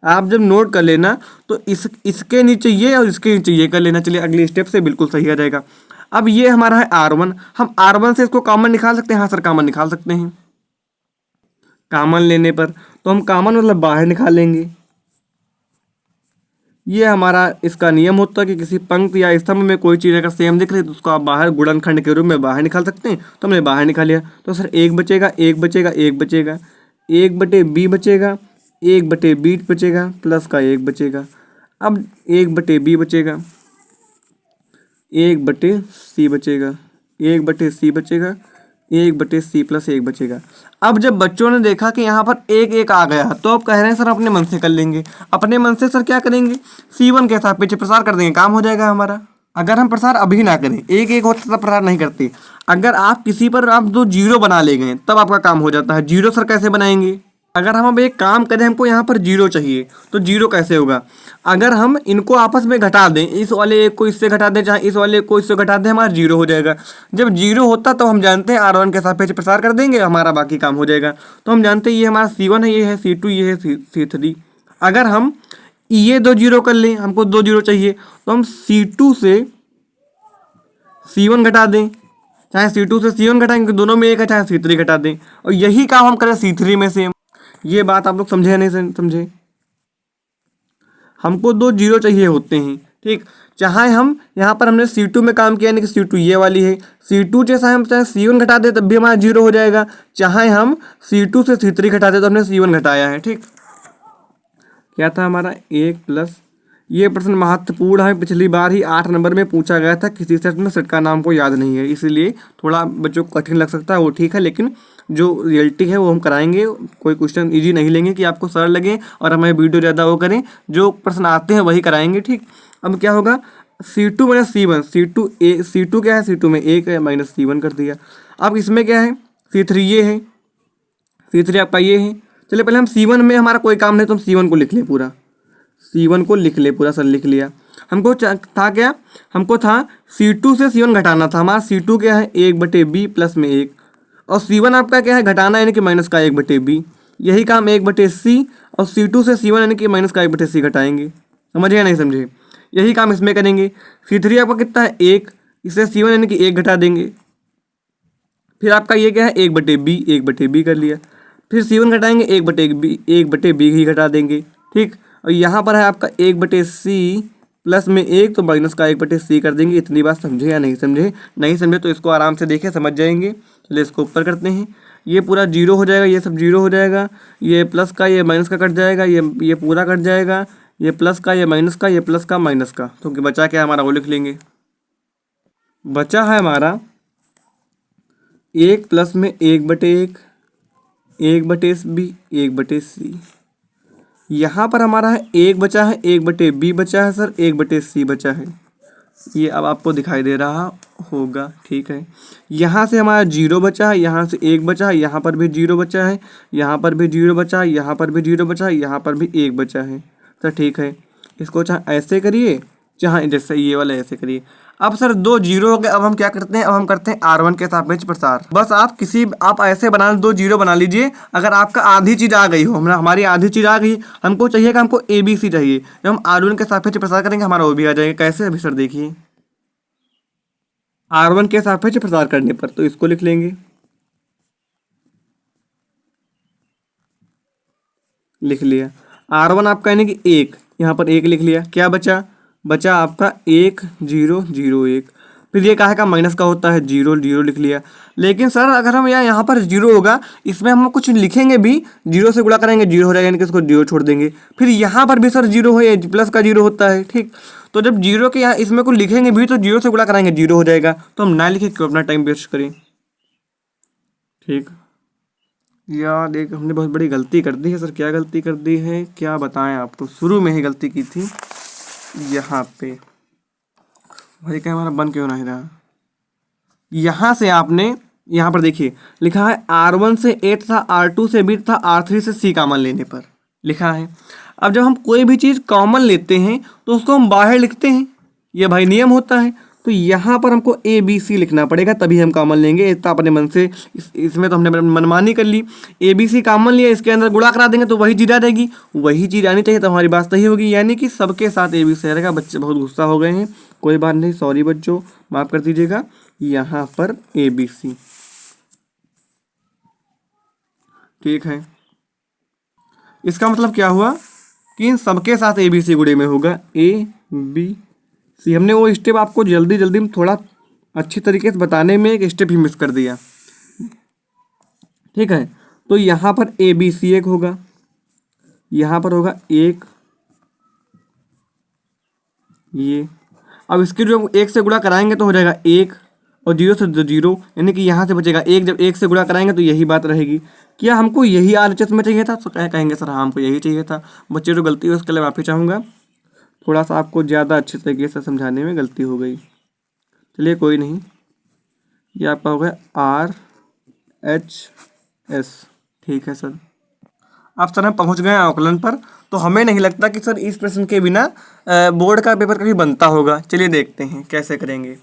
आप जब नोट कर लेना तो इसके नीचे ये और इसके नीचे ये कर लेना। चलिए अगले स्टेप से बिल्कुल सही आ जाएगा। अब ये हमारा है R1, हम R1 से इसको कॉमन निकाल सकते हैं। हाँ सर कॉमन निकाल सकते हैं। कॉमन लेने पर तो हम कॉमन मतलब बाहर निकाल लेंगे। ये हमारा इसका नियम होता है कि किसी पंक्ति या स्तंभ में कोई चीज़ अगर सेम दिख रही है तो उसको आप बाहर गुणनखंड के रूप में बाहर निकाल सकते हैं। तो हमने बाहर निकाल लिया। तो सर 1 बचेगा, 1 बचेगा, 1 बचेगा, 1/b बचेगा, 1/b बचेगा, प्लस का 1 बचेगा। अब 1/b बचेगा, 1/c बचेगा, 1/c बचेगा, 1/c प्लस 1 बचेगा। अब जब बच्चों ने देखा कि यहाँ पर 1 आ गया तो अब कह रहे हैं सर अपने मन से कर लेंगे। अपने मन से सर क्या करेंगे, C1 के साथ पीछे प्रसार कर देंगे, काम हो जाएगा हमारा। अगर हम प्रसार अभी ना करें, 1 होता तब प्रसार नहीं करते। अगर आप किसी पर आप 2 0 बना ले गए तब आपका काम हो जाता है। 0 सर कैसे बनाएंगे, अगर हम अब एक काम करें, हमको यहाँ पर 0 चाहिए तो 0 कैसे होगा, अगर हम इनको आपस में घटा दें, इस वाले एक को इससे घटा दें चाहे इस वाले को इससे घटा दें, हमारा 0 हो जाएगा। जब 0 होता तो हम जानते हैं R1 के सापेक्ष प्रसार कर देंगे, हमारा बाकी काम हो जाएगा। तो हम जानते हैं ये हमारा C1 है, ये है C2, ये है C3। अगर हम ये 2 0 कर लें, हमको 2 0 चाहिए, तो हम C2 से C1 घटा दें, चाहे C2 से C1 घटाएंगे, दोनों में एक है, चाहे C3 घटा दें। और यही काम हम करें C3 में से। ये बात आप लोग समझे या नहीं समझे, हमको 2 0 चाहिए होते हैं, ठीक। चाहे हम यहाँ पर हमने C2 में काम किया, यानी कि C2 ये वाली है, C2 जैसा हम चाहे C1 घटा दे तब भी हमारा 0 हो जाएगा। चाहे हम C2 से C3 घटा दे तो हमने C1 घटाया है, ठीक। क्या था हमारा 1 प्लस, ये प्रश्न महत्वपूर्ण है, पिछली बार ही 8 नंबर में पूछा गया था। किसी सेट में सेट का नाम को याद नहीं है, इसीलिए थोड़ा बच्चों को कठिन लग सकता है, वो ठीक है, लेकिन जो रियलिटी है वो हम कराएंगे। कोई क्वेश्चन इजी नहीं लेंगे कि आपको सरल लगे और हमें वीडियो ज़्यादा वो करें, जो प्रश्न आते हैं वही कराएंगे, ठीक। अब क्या होगा, C2 माइनस C1, C2 क्या है, C2 में 1 है, माइनस C1 कर दिया। अब इसमें क्या है, C3 ये है, C3 आपका ये है। चलिए पहले हम C1 में हमारा कोई काम नहीं तो हम C1 को लिख लें पूरा, C1 को लिख ले पूरा। सर लिख लिया। हमको था क्या, हमको था C2 से C1 घटाना था। हमारा C2 क्या है 1/b प्लस में 1, और C1 आपका क्या है घटाना, यानी कि माइनस का 1/b। यही काम 1/c और C2 से C1 यानी कि माइनस का 1/c घटाएंगे। समझे या नहीं समझे, यही काम इसमें करेंगे। C3 आपका कितना है 1, इससे C1 यानी कि 1 घटा देंगे। फिर आपका ये क्या है, 1/b, 1/b कर लिया। फिर C1 घटाएंगे, 1/b ही घटा देंगे। ठीक, और यहाँ पर है आपका 1/c प्लस में 1, तो माइनस का 1/c कर देंगे। इतनी बात समझे या नहीं समझे? नहीं समझे तो इसको आराम से देखें, समझ जाएंगे। चलिए इसको ऊपर करते हैं। ये पूरा जीरो हो जाएगा, ये सब जीरो हो जाएगा। ये प्लस का ये माइनस का कट जाएगा, ये पूरा कट जाएगा। ये प्लस का ये माइनस का, ये प्लस का माइनस का, तो बचा क्या हमारा वो लिख लेंगे। बचा है हमारा 1 प्लस में 1/1, 1/b, 1/c। यहाँ पर हमारा है 1 बचा है, 1/b बचा है सर, 1/c बचा है। ये अब आपको दिखाई दे रहा होगा, ठीक है। यहाँ से हमारा 0 बचा है, यहाँ से 1 बचा है, यहाँ पर भी 0 बचा है, यहाँ पर भी 0 बचा है, यहाँ पर भी 0 बचा है, यहाँ पर भी 1 बचा है। तो ठीक है, इसको चाहे ऐसे करिए, चाहे जैसे ये वाला ऐसे करिए। अब सर 2 0 हो गए। अब हम क्या करते हैं, अब हम करते हैं R1 के सापेक्ष प्रसार। बस आप ऐसे बना 2 0 बना लीजिए। अगर आपका आधी चीज़ आ गई हो, हमारी आधी चीज़ आ गई, हमको चाहिए कि हमको ABC चाहिए। जब हम R1 के सापेक्ष प्रसार करेंगे हमारा वो भी आ जाएगा। कैसे अभी सर देखिए, R1 के सापेक्ष प्रसार करने पर तो इसको लिख लेंगे, लिख लिया। R1 आपका यानी कि 1, यहाँ पर 1 लिख लिया। क्या बचा आपका 1 0 0 1। फिर ये काहे का माइनस का होता है, 0 0 लिख लिया। लेकिन सर अगर हम यहाँ पर 0 होगा, इसमें हम कुछ लिखेंगे भी, 0 से गुणा करेंगे 0 हो जाएगा, यानी कि इसको 0 छोड़ देंगे। फिर यहाँ पर भी सर 0 है, प्लस का 0 होता है। ठीक, तो जब 0 के यहाँ इसमें कुछ लिखेंगे भी तो 0 से गुणा कराएंगे 0 हो जाएगा। तो हम ना लिखे, क्यों अपना टाइम वेस्ट करें। ठीक, यार देख हमने बहुत बड़ी गलती कर दी है सर। क्या गलती कर दी है, क्या बताएं आपको। शुरू में ही गलती की थी यहाँ पे। भाई क्या हमारा बन क्यों नहीं रहा। यहाँ से आपने यहाँ पर देखिए लिखा है R1 से 8 था, R2 से B था, R3 से C कॉमन लेने पर लिखा है। अब जब हम कोई भी चीज़ कॉमन लेते हैं तो उसको हम बाहर लिखते हैं, ये भाई नियम होता है। तो यहाँ पर हमको ABC लिखना पड़ेगा, तभी हम कॉमन लेंगे। इतना अपने मन से इसमें तो हमने मनमानी कर ली। ABC कॉमन लिया, इसके अंदर गुणा करा देंगे तो वही चीज़ आ जाएगी, वही चीज़ आनी चाहिए, तो हमारी बात सही होगी। यानी कि सबके साथ ABC रहेगा। बच्चे बहुत गुस्सा हो गए हैं, कोई बात नहीं, सॉरी बच्चों, माफ़ कर दीजिएगा। यहाँ पर ABC, ठीक है। इसका मतलब क्या हुआ कि इन सबके साथ ABC गुणे में होगा, ABC। हमने वो स्टेप आपको जल्दी जल्दी में थोड़ा अच्छी तरीके से बताने में एक स्टेप ही मिस कर दिया, ठीक है। तो यहाँ पर ABC 1 होगा, यहाँ पर होगा 1 ये। अब इसके जो 1 से गुणा कराएंगे तो हो जाएगा 1, और 0 से 0, यानी कि यहाँ से बचेगा 1। जब 1 से गुणा कराएंगे तो यही बात रहेगी। क्या हमको यही RHS में चाहिए था, तो कहेंगे सर हाँ हमको यही चाहिए था। बच्चे जो गलती हुई उसके लिए माफ़ी चाहूँगा, थोड़ा सा आपको ज़्यादा अच्छे तरीके से समझाने में गलती हो गई। चलिए कोई नहीं, ये आपका हो गया RHS, ठीक है सर। अब सर हम पहुंच गए आकलन पर। तो हमें नहीं लगता कि सर इस प्रश्न के बिना बोर्ड का पेपर कभी बनता होगा। चलिए देखते हैं कैसे करेंगे।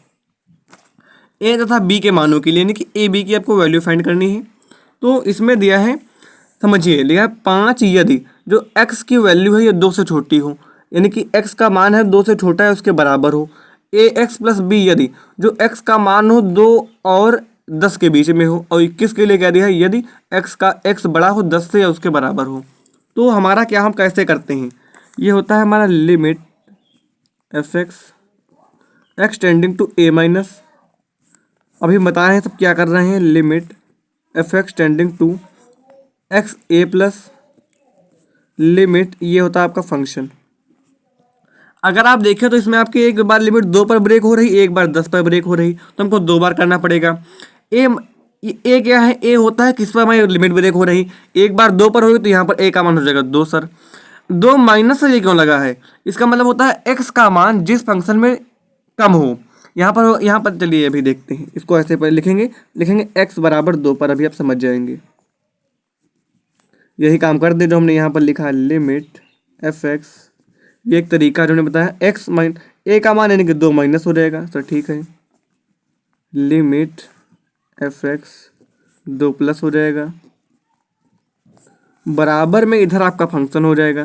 ए तथा बी के मानों के लिए, यानी कि ए बी की आपको वैल्यू फाइंड करनी है। तो इसमें दिया है, समझिए, लिखा है 5 यदि जो x की वैल्यू है ये 2 से छोटी हो, यानी कि x का मान है 2 से छोटा है उसके बराबर हो। ax प्लस b यदि जो x का मान हो 2 और 10 के बीच में हो। और 21 के लिए कह दिया है यदि x बड़ा हो 10 से या उसके बराबर हो। तो हमारा क्या, हम कैसे करते हैं, ये होता है हमारा limit x tending to a minus, अभी बता रहे हैं सब क्या कर रहे हैं, limit f(x) tending to x a plus limit, ये होता है आपका फंक्शन। अगर आप देखें तो इसमें आपकी एक बार लिमिट 2 पर ब्रेक हो रही, एक बार 10 पर ब्रेक हो रही, तो हमको 2 बार करना पड़ेगा। ए क्या है, ए होता है किस पर हमारी लिमिट ब्रेक हो रही, एक बार 2 पर होगी तो यहाँ पर ए का मान हो जाएगा 2 सर। 2 माइनस से ये क्यों लगा है, इसका मतलब होता है एक्स का मान जिस फंक्शन में कम हो। यहाँ पर चलिए अभी देखते हैं, इसको ऐसे पर लिखेंगे x बराबर 2 पर, अभी आप समझ जाएंगे। यही काम कर दे जो हमने यहाँ पर लिखा है, लिमिट f(x), ये एक तरीका जो हमने बताया, x माइन a का मान यानी कि 2 माइनस हो जाएगा सर, ठीक है। लिमिट f(x) 2 प्लस हो जाएगा, बराबर में इधर आपका फंक्शन हो जाएगा।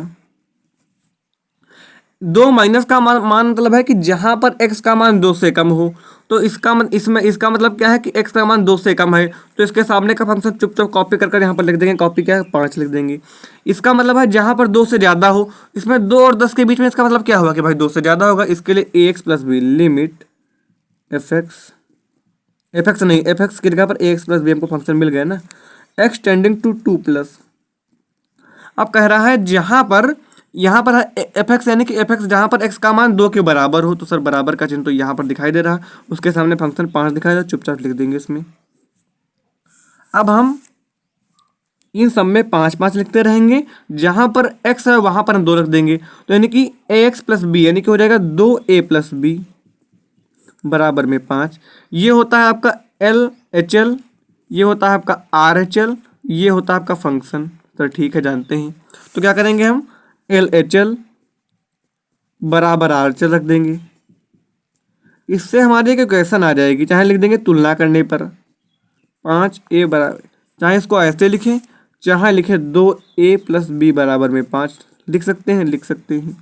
दो माइनस का मान मतलब है कि जहां पर x का मान 2 से कम हो, तो इसका मतलब क्या है कि x का मान 2 से कम है, तो इसके सामने का फंक्शन चुपचाप कॉपी कर यहाँ पर लिख देंगे। कॉपी क्या है, 5 लिख देंगे। इसका मतलब है जहां पर 2 से ज़्यादा हो, इसमें 2 और 10 के बीच में इसका मतलब क्या होगा कि भाई 2 से ज़्यादा होगा। इसके लिए ax plus b limit f x की जगह पर ax प्लस बी हमको फंक्शन मिल गया ना, x टेंडिंग टू 2 प्लस। अब कह रहा है जहां पर यहाँ पर है एफ एक्स, यानी कि एफ एक्स जहाँ पर एक्स का मान 2 के बराबर हो, तो सर बराबर का चिन्ह तो यहाँ पर दिखाई दे रहा, उसके सामने फंक्शन 5 दिखाई दे, चुपचाप लिख देंगे इसमें। अब हम इन सब में 5 5 लिखते रहेंगे, जहाँ पर x है वहाँ पर हम 2 रख देंगे, तो यानी कि ax प्लस बी यानी कि हो जाएगा 2a प्लस बी बराबर में 5। ये होता है आपका LHL, ये होता है आपका RHL, ये होता है आपका फंक्शन। तो ठीक है, जानते हैं। तो क्या करेंगे हम, LHL बराबर RHL रख देंगे। इससे हमारी एक इक्वेशन आ जाएगी, चाहे लिख देंगे तुलना करने पर 5a बराबर, चाहे इसको ऐसे लिखें, चाहे लिखे 2a प्लस बी बराबर में 5 लिख सकते हैं, लिख सकते हैं।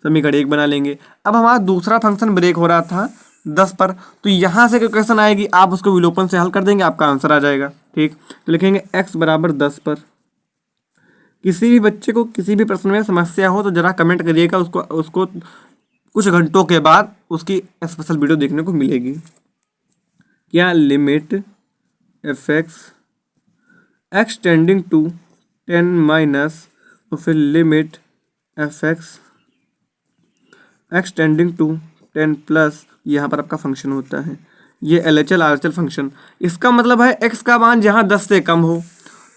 समीकरण 1 बना लेंगे। अब हमारा दूसरा फंक्शन ब्रेक हो रहा था 10 पर, तो यहाँ से क्वेश्चन आएगी, आप उसको विलोपन से हल कर देंगे, आपका आंसर आ जाएगा। ठीक, तो लिखेंगे x बराबर 10 पर। किसी भी बच्चे को किसी भी प्रश्न में समस्या हो तो जरा कमेंट करिएगा, उसको कुछ घंटों के बाद उसकी स्पेशल वीडियो देखने को मिलेगी। क्या limit f x tending to 10 minus, तो फिर limit f x tending to 10 plus, यहाँ पर आपका फंक्शन होता है ये LHL RHL फंक्शन। इसका मतलब है x का मान जहाँ 10 से कम हो,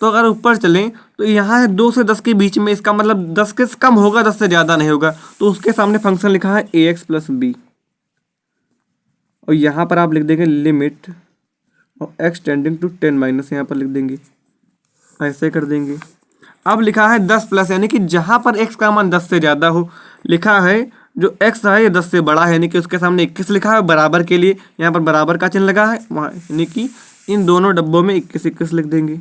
तो अगर ऊपर चलें तो यहाँ है 2 से 10 के बीच में, इसका मतलब 10 के कम होगा, 10 से ज़्यादा नहीं होगा, तो उसके सामने फंक्शन लिखा है ax प्लस बी, और यहाँ पर आप लिख देंगे लिमिट और x टेंडिंग टू 10 माइनस, यहाँ पर लिख देंगे, ऐसे कर देंगे। अब लिखा है 10 प्लस, यानी कि जहाँ पर x का मान 10 से ज़्यादा हो, लिखा है जो x है ये 10 से बड़ा है, यानी कि उसके सामने 21 लिखा है बराबर के लिए, यहाँ पर बराबर का चिन्ह लगा है वहाँ, यानी कि इन दोनों डब्बों में 21 21 लिख देंगे।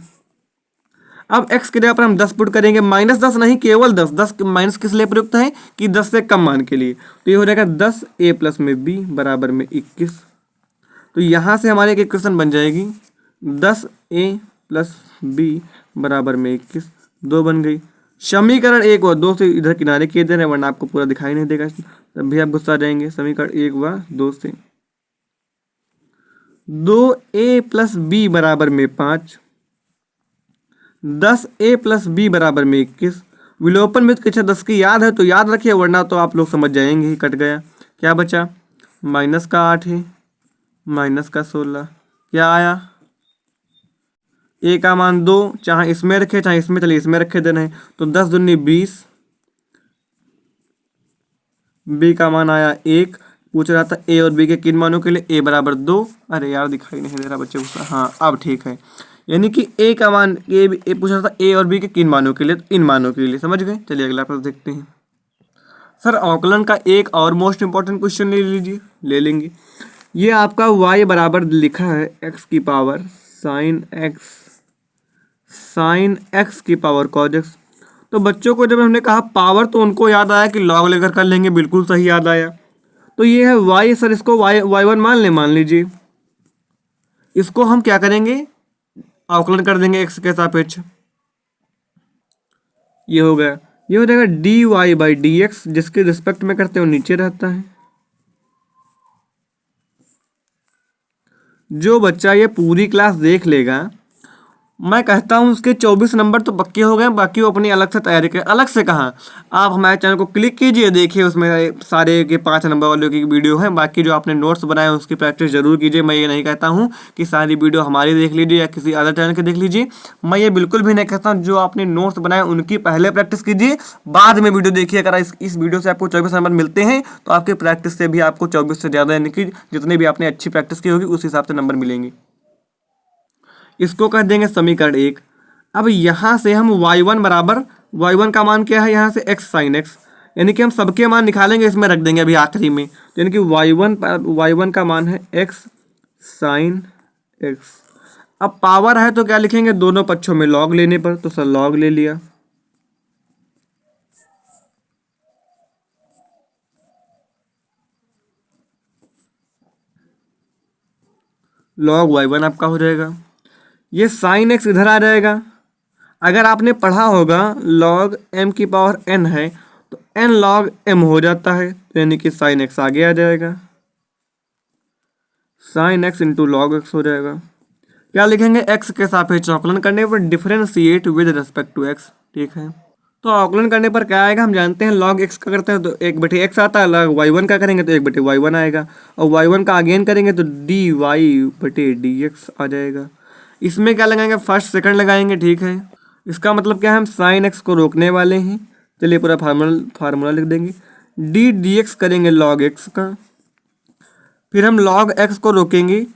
अब x की जगह पर हम 10 पुट करेंगे, -10 नहीं, केवल 10। 10 माइनस किस लिए प्रयुक्त है कि 10 से कम मान के लिए, तो ये हो जाएगा 10a प्लस में b बराबर में 21। तो यहाँ से हमारे एक इक्वेशन बन जाएगी 10a प्लस b बराबर में 21, 2 बन गई। समीकरण 1 और 2 से इधर किनारे किए दे रहे हैं, वरना आपको पूरा दिखाई नहीं देगा, तब भी आप गुस्सा जाएंगे। समीकरण 1 व 2 से 2a प्लस b बराबर में 5, 10a प्लस बी बराबर में 21। विलोपन में किसी 10 की याद है तो याद रखिए, वरना तो आप लोग समझ जाएंगे ही, कट गया। क्या बचा, माइनस का 8 है, माइनस का 16, क्या आया, a का मान 2, चाहे इसमें रखे चाहे इसमें, चलिए इसमें रखे देना है, तो 10 दूनी 20, b का मान आया 1। पूछ रहा था a और b के किन मानों के लिए, a बराबर 2, अरे यार दिखाई नहीं दे रहा बच्चे को, हाँ अब ठीक है, यानी कि a का मान ए पूछ रहा था a और b के किन मानों के लिए, तो इन मानों के लिए, समझ गए। चलिए अगला प्रश्न देखते हैं। सर अवकलन का एक और मोस्ट इंपॉर्टेंट क्वेश्चन ले लीजिए, ले लेंगे। ये आपका y बराबर लिखा है x की पावर साइन x की पावर cos x। तो बच्चों को जब हमने कहा पावर, तो उनको याद आया कि लॉग लेकर कर लेंगे, बिल्कुल सही याद आया। तो ये है y, सर इसको y1 मान लीजिए। इसको हम क्या करेंगे, अवकलन कर देंगे x के सापेक्ष, ये हो गया, ये हो जाएगा dy/dx, जिसके रिस्पेक्ट में करते हो नीचे रहता है। जो बच्चा ये पूरी क्लास देख लेगा, मैं कहता हूँ उसके 24 नंबर तो पक्के हो गए, बाकी वो अपनी अलग से तैयारी करें। अलग से कहाँ, आप हमारे चैनल को क्लिक कीजिए, देखिए उसमें सारे के 5 नंबर वालों की वीडियो है। बाकी जो आपने नोट्स बनाए हैं उसकी प्रैक्टिस जरूर कीजिए। मैं ये नहीं कहता हूँ कि सारी वीडियो हमारी देख लीजिए या किसी अदर चैनल की देख लीजिए, मैं ये बिल्कुल भी नहीं कहता हूँ। जो आपने नोट्स बनाए उनकी पहले प्रैक्टिस कीजिए, बाद में वीडियो देखिए। अगर इस वीडियो से आपको 24 नंबर मिलते हैं तो आपकी प्रैक्टिस से भी आपको 24 से ज़्यादा, यानी कि जितने भी आपने अच्छी प्रैक्टिस की होगी उस हिसाब से नंबर मिलेंगे। इसको कह देंगे समीकरण 1। अब यहाँ से हम y1 बराबर, y1 का मान क्या है, यहाँ से x साइन x, यानी कि हम सबके मान निकालेंगे, इसमें रख देंगे अभी आखिरी में, यानी कि y1 का मान है x साइन x। अब पावर है तो क्या लिखेंगे, दोनों पक्षों में लॉग लेने पर, तो सर लॉग ले लिया। log y1 आपका हो जाएगा। ये sin x इधर आ जाएगा। अगर आपने पढ़ा होगा log m की पावर n है तो n log m हो जाता है, तो यानी कि sin x आगे आ जाएगा, sin x into log x हो जाएगा। क्या लिखेंगे, x के सापेक्ष अवकलन करने पर differentiate with respect to x। ठीक है, तो अवकलन करने पर क्या आएगा, हम जानते हैं log x का करते हैं तो 1/x आता है, log y1 का करेंगे तो 1/y1 आएगा, और y1 का अगेन करेंगे तो dy/dx आ जाएगा। इसमें क्या लगाएंगे, फर्स्ट सेकंड लगाएंगे। ठीक है, इसका मतलब क्या है, हम sin x को रोकने वाले हैं। चलिए पूरा फार्मूला लिख देंगे, dx करेंगे log x का, फिर हम log x को रोकेंगे,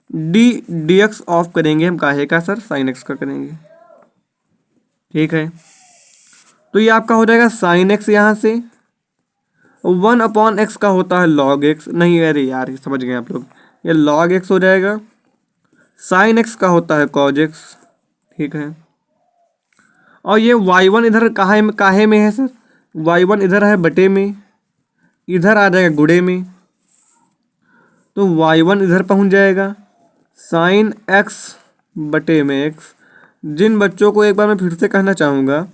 dx ऑफ करेंगे हम काहे का सर, sin x का करेंगे। ठीक है, तो ये आपका हो जाएगा sin x, यहाँ से 1/x का होता है log x, नहीं अरे यार ये समझ गए आप लोग, ये log x हो जाएगा, sin x का होता है cos x। ठीक है, और ये y1 इधर काहे में है सर, y1 इधर है बटे में, इधर आ जाएगा गुड़े में, तो y1 इधर पहुंच जाएगा, sin x बटे में x। जिन बच्चों को, एक बार मैं फिर से कहना चाहूँगा,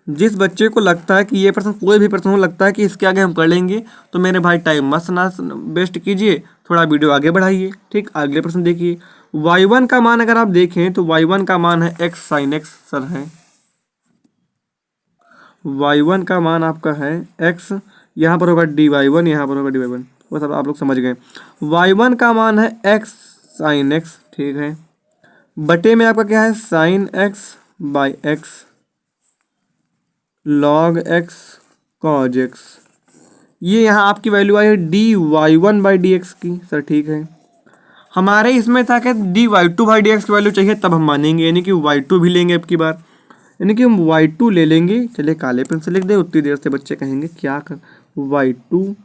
जिस बच्चे को लगता है कि ये प्रश्न, कोई भी प्रश्न हो लगता है कि इसके आगे हम कर लेंगे, तो मेरे भाई टाइम मत ना वेस्ट कीजिए, थोड़ा वीडियो आगे बढ़ाइए। ठीक, अगले प्रश्न देखिए, y1 का मान अगर आप देखें तो y1 का मान है x sin x सर है, y1 का मान आपका है x, यहाँ पर होगा dy1, यहाँ पर होगा dy1, वो सब आप लोग समझ गए। y1 का मान है x sin x। ठीक है, बटे में आपका क्या है, sin x by x log x cos x। ये यहाँ आपकी वैल्यू आई है dy1/dx की सर। ठीक है, हमारे इसमें था कि dy2/dx की वैल्यू चाहिए तब हम मानेंगे, यानी कि y2 भी लेंगे अब की बार, यानी कि हम y2 ले लेंगे। चलिए काले पेन से लिख दें, उतनी देर से बच्चे कहेंगे क्या कर, y2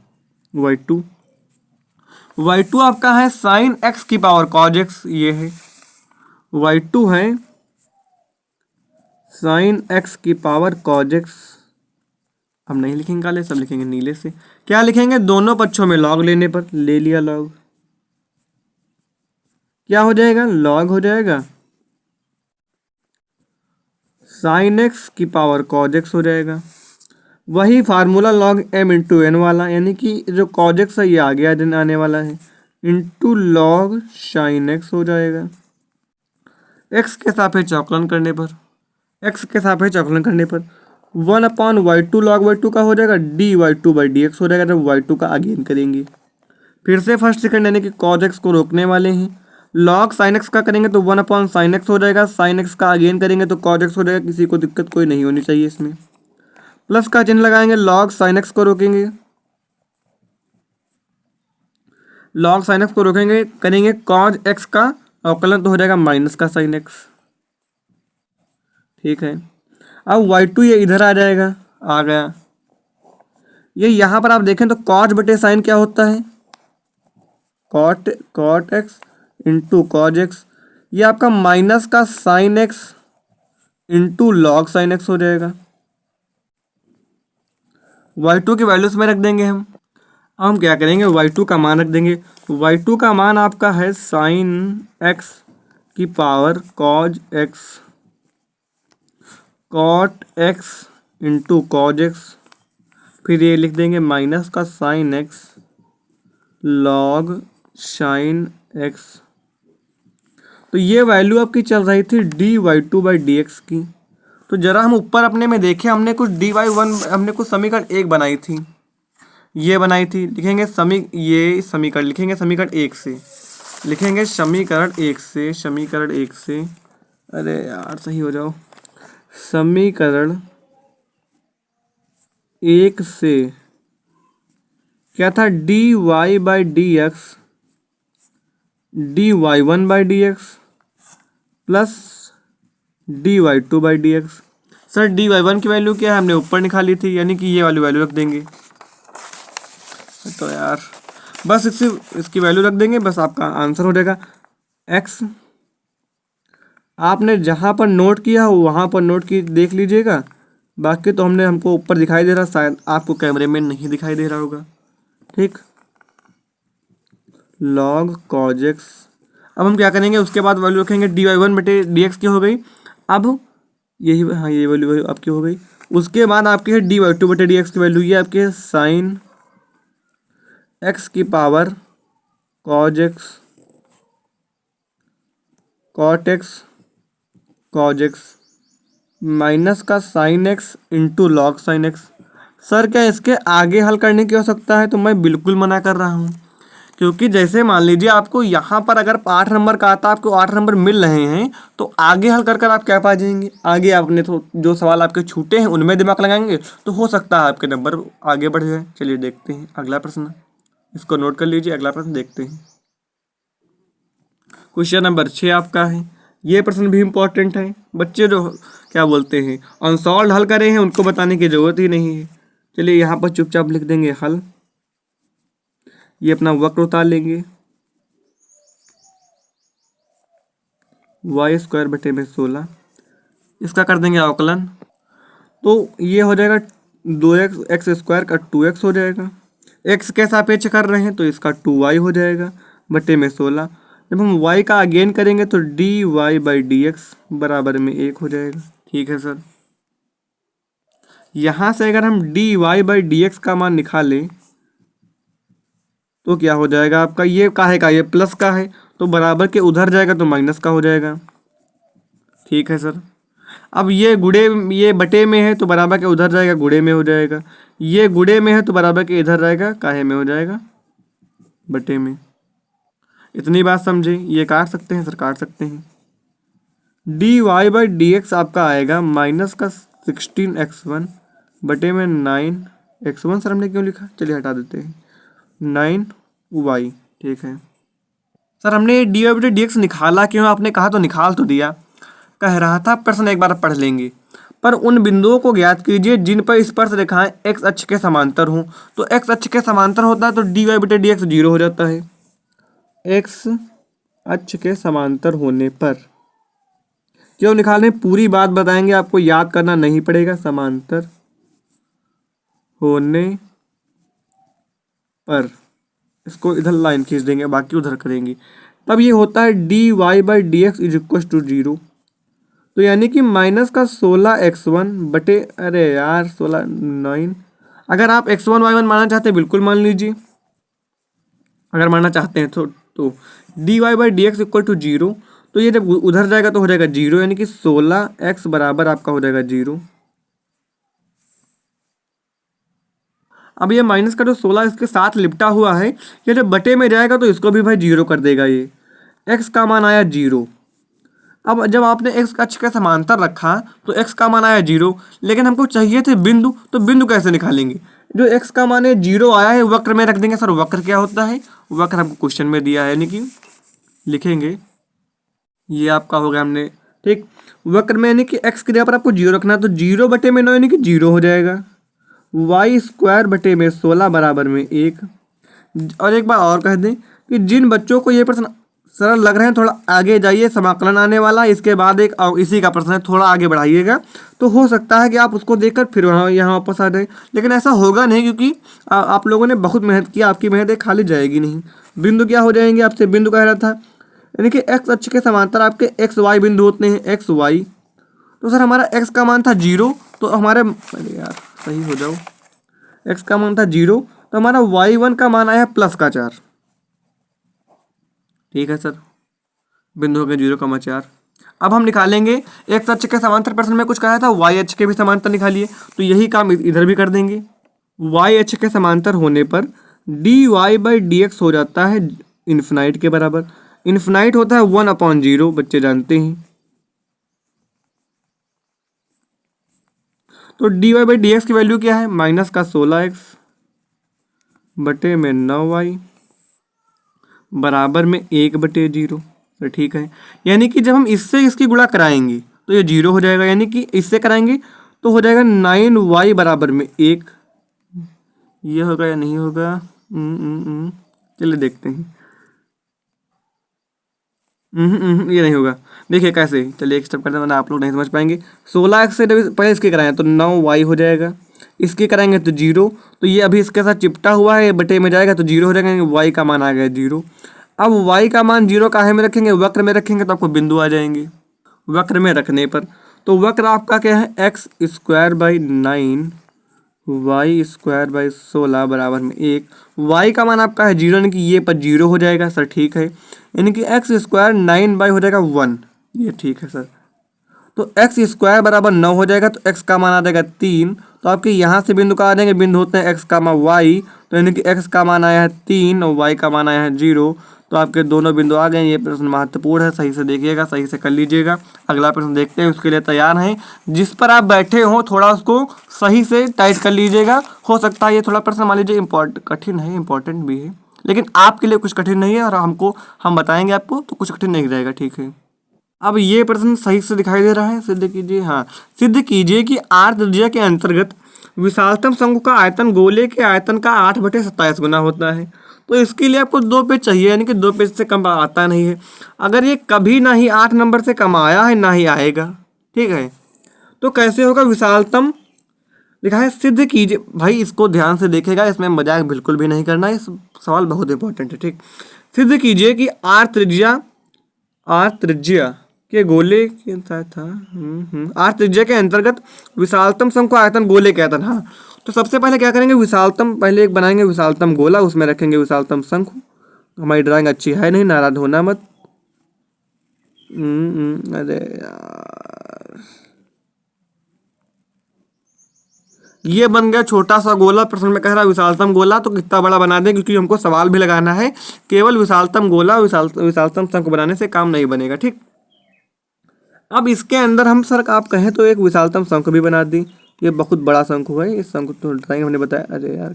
आपका है sin x की पावर cos x, ये है y2 है sin x की पावर cos x। हम नहीं लिखेंगे काले, सब लिखेंगे नीले से। क्या लिखेंगे, दोनों पक्षों में log लेने पर, ले लिया log, क्या हो जाएगा, log हो जाएगा, sin x की पावर cos x हो जाएगा। वही formula log m into n वाला, यानी कि जो cos x है ये आगे आने वाला है, इंटू log sin x हो जाएगा। x के सापेक्ष अवकलन करने पर, 1/y2 log y2 का हो जाएगा, dy2/dx हो जाएगा जब y2 का अगेन करेंगे। फिर से फर्स्ट सेकंड यानी कि cos x को रोकने वाले हैं, log sin x का करेंगे तो 1/sin x हो जाएगा, sin x का अगेन करेंगे तो cos x हो जाएगा। किसी को दिक्कत कोई नहीं होनी चाहिए इसमें। प्लस का चिन्ह लगाएंगे, log sin x को रोकेंगे, log sin x को रोकेंगे, करेंगे cos x का अवकलन तो हो जाएगा माइनस का sin x। ठीक है, अब y2 ये इधर आ जाएगा, आ गया। ये यहाँ पर आप देखें तो cos बटे sin क्या होता है, cot x into cos x, ये आपका माइनस का sin x into log sin x हो जाएगा। y2 की वैल्यूज में रख देंगे हम। अब हम क्या करेंगे, y2 का मान रख देंगे। y2 का मान आपका है sin x की power cos x, cot x into cos x, फिर ये लिख देंगे माइनस का sin x log sin x। तो ये वैल्यू आपकी चल रही थी dy2/dx की। तो जरा हम ऊपर अपने में देखें, हमने कुछ dy1, हमने कुछ समीकरण 1 बनाई थी, ये बनाई थी, लिखेंगे ये समीकरण लिखेंगे, समीकरण 1 से लिखेंगे, समीकरण 1 से, अरे यार सही हो जाओ, समीकरण 1 से क्या था, dy/dx dy1/dx plus dy2/dx। Sir dy1 की वैल्यू क्या है, हमने ऊपर निकाली थी, यानी कि ये वाली वैल्यू रख देंगे। तो यार बस इसकी वैल्यू रख देंगे, बस आपका आंसर हो जाएगा x। आपने जहाँ पर नोट किया हो वहाँ पर नोट की देख लीजिएगा, बाकी तो हमको ऊपर दिखाई दे रहा, शायद आपको कैमरे में नहीं दिखाई दे रहा होगा। ठीक, log cos x। अब हम क्या करेंगे, उसके बाद वैल्यू रखेंगे dy1 बटे dx की हो गई। अब यही, हाँ ये वैल्यू आपकी हो गई। उसके बाद आपकी है dy2 बटे dx की वैल्यू, ये आपकी है साइन x की power cos x cot x cos x minus का sine x into log sine x। Sir क्या इसके आगे हल करने की हो सकता है? तो मैं बिल्कुल मना कर रहा हूँ, क्योंकि जैसे मान लीजिए आपको यहाँ पर अगर 8 नंबर का आता, आपको 8 नंबर मिल रहे हैं, तो आगे हल कर कर आप क्या पा जाएंगे? आगे आपने तो जो सवाल आपके छूटे हैं उनमें दिमाग लगाएंगे तो हो सकता है आपके नंबर आगे बढ़ जाए। चलिए देखते हैं अगला प्रश्न, इसको नोट कर लीजिए, अगला प्रश्न देखते हैं। क्वेश्चन नंबर 6 आपका है। ये प्रश्न भी इम्पोर्टेंट है, बच्चे जो क्या बोलते हैं अनसॉल्व हल करे हैं उनको बताने की जरूरत ही नहीं है। चलिए यहाँ पर चुपचाप लिख देंगे हल, ये अपना वक्र उतार लेंगे, वाई स्क्वायर बटे में 16, इसका कर देंगे अवकलन, तो ये हो जाएगा 2x एक्स स्क्वायर का 2x हो जाएगा। x के सापेक्ष कर रहे हैं तो इसका 2y हो जाएगा बटे में 16। जब हम y का अगेन करेंगे तो dy/dx बराबर में 1 हो जाएगा। ठीक है सर, यहाँ से अगर हम dy/dx का मान निकालें तो क्या हो जाएगा आपका, ये काहे का, ये प्लस का है तो बराबर के उधर जाएगा तो माइनस का हो जाएगा। ठीक है सर, अब ये गुड़े, ये बटे में है तो बराबर के उधर जाएगा गुड़े में हो जाएगा, ये गुड़े में है तो बराबर के इधर जाएगा काहे में हो जाएगा, बटे में। इतनी बात समझे, ये काट सकते हैं सर, काट सकते हैं। dy/dx आपका आएगा माइनस का 16x1 बटे में 9x1। सर हमने क्यों लिखा, चलिए हटा देते हैं, 9y। ठीक है सर, हमने dy/dx निकाला क्यों? आपने कहा तो निकाल तो दिया, कह रहा था प्रश्न एक बार पढ़ लेंगे। पर उन बिंदुओं को ज्ञात कीजिए जिन पर स्पर्श रेखाएं x अक्ष के समांतर हों। तो x अक्ष के समांतर होता है तो dy/dx 0 हो जाता है। x अक्ष के समांतर होने पर क्यों निकालें, पूरी बात बताएंगे, आपको याद करना नहीं पड़ेगा। समांतर होने पर इसको इधर लाइन खींच देंगे, बाकी उधर करेंगे, तब ये होता है dy/dx इज इक्वल टू 0। तो यानी कि माइनस का 16x1 बटे, अरे यार 16 9। अगर आप x1 y1 मानना चाहते हैं बिल्कुल मान लीजिए, अगर मानना चाहते हैं तो dy/dx इक्वल टू 0। तो ये जब उधर जाएगा तो हो जाएगा 0, यानी कि 16x बराबर आपका हो जाएगा 0। अब ये माइनस का जो 16 इसके साथ लिपटा हुआ है, ये जब बटे में जाएगा तो इसको भी भाई 0 कर देगा। ये x का मान आया 0। अब जब आपने x अक्ष के समांतर रखा तो x का मान आया 0, लेकिन हमको चाहिए थे बिंदु, तो बिंदु कैसे निकालेंगे? जो x का मान है 0 आया है वक्र में रख देंगे। सर वक्र क्या होता है? वक्र हमको क्वेश्चन में दिया है, यानी कि लिखेंगे, ये आपका हो गया हमने, ठीक। वक्र में यानी कि x की जगह पर आपको 0 रखना है, तो 0 बटे में 9 यानी कि 0 हो जाएगा। वाई स्क्वायर बटे में 16 बराबर में 1। और एक बार और कह दें कि जिन बच्चों को ये प्रश्न सरल लग रहे हैं थोड़ा आगे जाइए, समाकलन आने वाला है, इसके बाद एक इसी का प्रश्न है, थोड़ा आगे बढ़ाइएगा तो हो सकता है कि आप उसको देखकर फिर यहाँ वापस आ जाए। लेकिन ऐसा होगा नहीं, क्योंकि आप लोगों ने बहुत मेहनत किया, आपकी मेहनत खाली जाएगी नहीं। बिंदु क्या हो जाएंगे आपसे, बिंदु कह रहा था, यानी कि एक्स अक्ष के समांतर आपके एक्स वाई बिंदु होते हैं, एक्स वाई। तो सर हमारा एक्स का मान था 0, तो हमारे, अरे यार सही हो जाओ, एक्स का मान था 0 तो हमारा y1 का मान आया +4। ठीक है सर, बिंदु हो गया 0,4। अब हम निकालेंगे एक्स अक्ष के समांतर, प्रश्न में कुछ कहा था y अक्ष के भी समांतर निकालिए, तो यही काम इधर भी कर देंगे। y अक्ष के समांतर होने पर dy/dx हो जाता है इन्फिनाइट के बराबर। इन्फिनाइट होता है 1/0, बच्चे जानते हैं। तो dy/dx की वैल्यू क्या है, माइनस का 16x बटे में 9y बराबर में 1/0। तो ठीक है, यानी कि जब हम इससे इसकी गुणा कराएंगे तो ये 0 हो जाएगा, यानी कि इससे कराएंगे तो हो जाएगा 9y बराबर में 1। ये होगा या नहीं होगा, चलिए देखते हैं। ये नहीं होगा, देखिए कैसे, चलिए एक स्टेप करते हैं, आप लोग नहीं समझ पाएंगे। 16x से पहले इसके कराएं तो 9y हो जाएगा, इसके कराएंगे तो 0, तो ये अभी इसके साथ चिपटा हुआ है, बटे में जाएगा तो 0 हो जाएगा, वाई का मान आ गया 0। अब वाई का मान 0 काहे में रखेंगे, वक्र में रखेंगे तो आपको बिंदु आ जाएंगे। वक्र में रखने पर तो वक्र आपका क्या है, x²/9 y²/16 बराबर में 1। y का मान आपका है 0, यानी कि ये पर 0 हो जाएगा सर, ठीक है। यानी कि x² 9 हो जाएगा 1, ये ठीक है सर। तो x² बराबर 9 हो जाएगा, तो x का मान आ जाएगा 3। तो आपके यहाँ से बिंदु का आ जाएंगे, बिंदु होते हैं x, y, तो यानी कि x का मान आया है 3 और y का मान आया है 0। तो आपके दोनों बिंदु आ गए। ये प्रश्न महत्वपूर्ण है, सही से देखिएगा, सही से कर लीजिएगा। अगला प्रश्न देखते हैं, उसके लिए तैयार हैं। जिस पर आप बैठे हो थोड़ा उसको सही से टाइट कर लीजिएगा। हो सकता है ये थोड़ा प्रश्न मान लीजिए कठिन है, इंपॉर्टेंट भी है, लेकिन आपके लिए कुछ कठिन नहीं है और हम बताएंगे आपको, तो कुछ कठिन नहीं रहेगा, ठीक है। अब ये प्रश्न सही से दिखाई दे रहा है, सिद्ध कीजिए। हाँ, सिद्ध कीजिए कि r त्रिज्या के अंतर्गत विशालतम शंकु का आयतन गोले के आयतन का 8/27 गुना होता है। तो इसके लिए आपको 2 पेज चाहिए, यानी कि 2 पेज से कम आता नहीं है। अगर ये कभी ना ही 8 नंबर से कम आया है, ना ही आएगा, ठीक है। तो कैसे होगा, विशालतम लिखा है, सिद्ध कीजिए। भाई इसको ध्यान से देखेगा, इसमें मजाक बिल्कुल भी नहीं करना है, इस सवाल बहुत इंपॉर्टेंट है, ठीक। सिद्ध कीजिए कि r त्रिज्या के गोले के r त्रिज्या के अंतर्गत विशालतम शंकु आयतन गोले के आयतन। हाँ, तो सबसे पहले क्या करेंगे, विशालतम पहले एक बनाएंगे विशालतम गोला, उसमें रखेंगे विशालतम शंकु। हमारी ड्राइंग अच्छी है नहीं, नाराज होना मत। अरे यार, ये बन गया छोटा सा गोला। प्रश्न में कह रहा है विशालतम गोला, तो कितना बड़ा बना दें, क्योंकि हमको सवाल भी लगाना है। केवल विशालतम गोला विशालतम शंकु बनाने से काम नहीं बनेगा, ठीक। अब इसके अंदर हम सर आप कहें तो एक विशालतम शंकु भी बना दी। ये बहुत बड़ा शंकु है, इस शंकु तो ड्राइंग हमने बताया। अरे यार,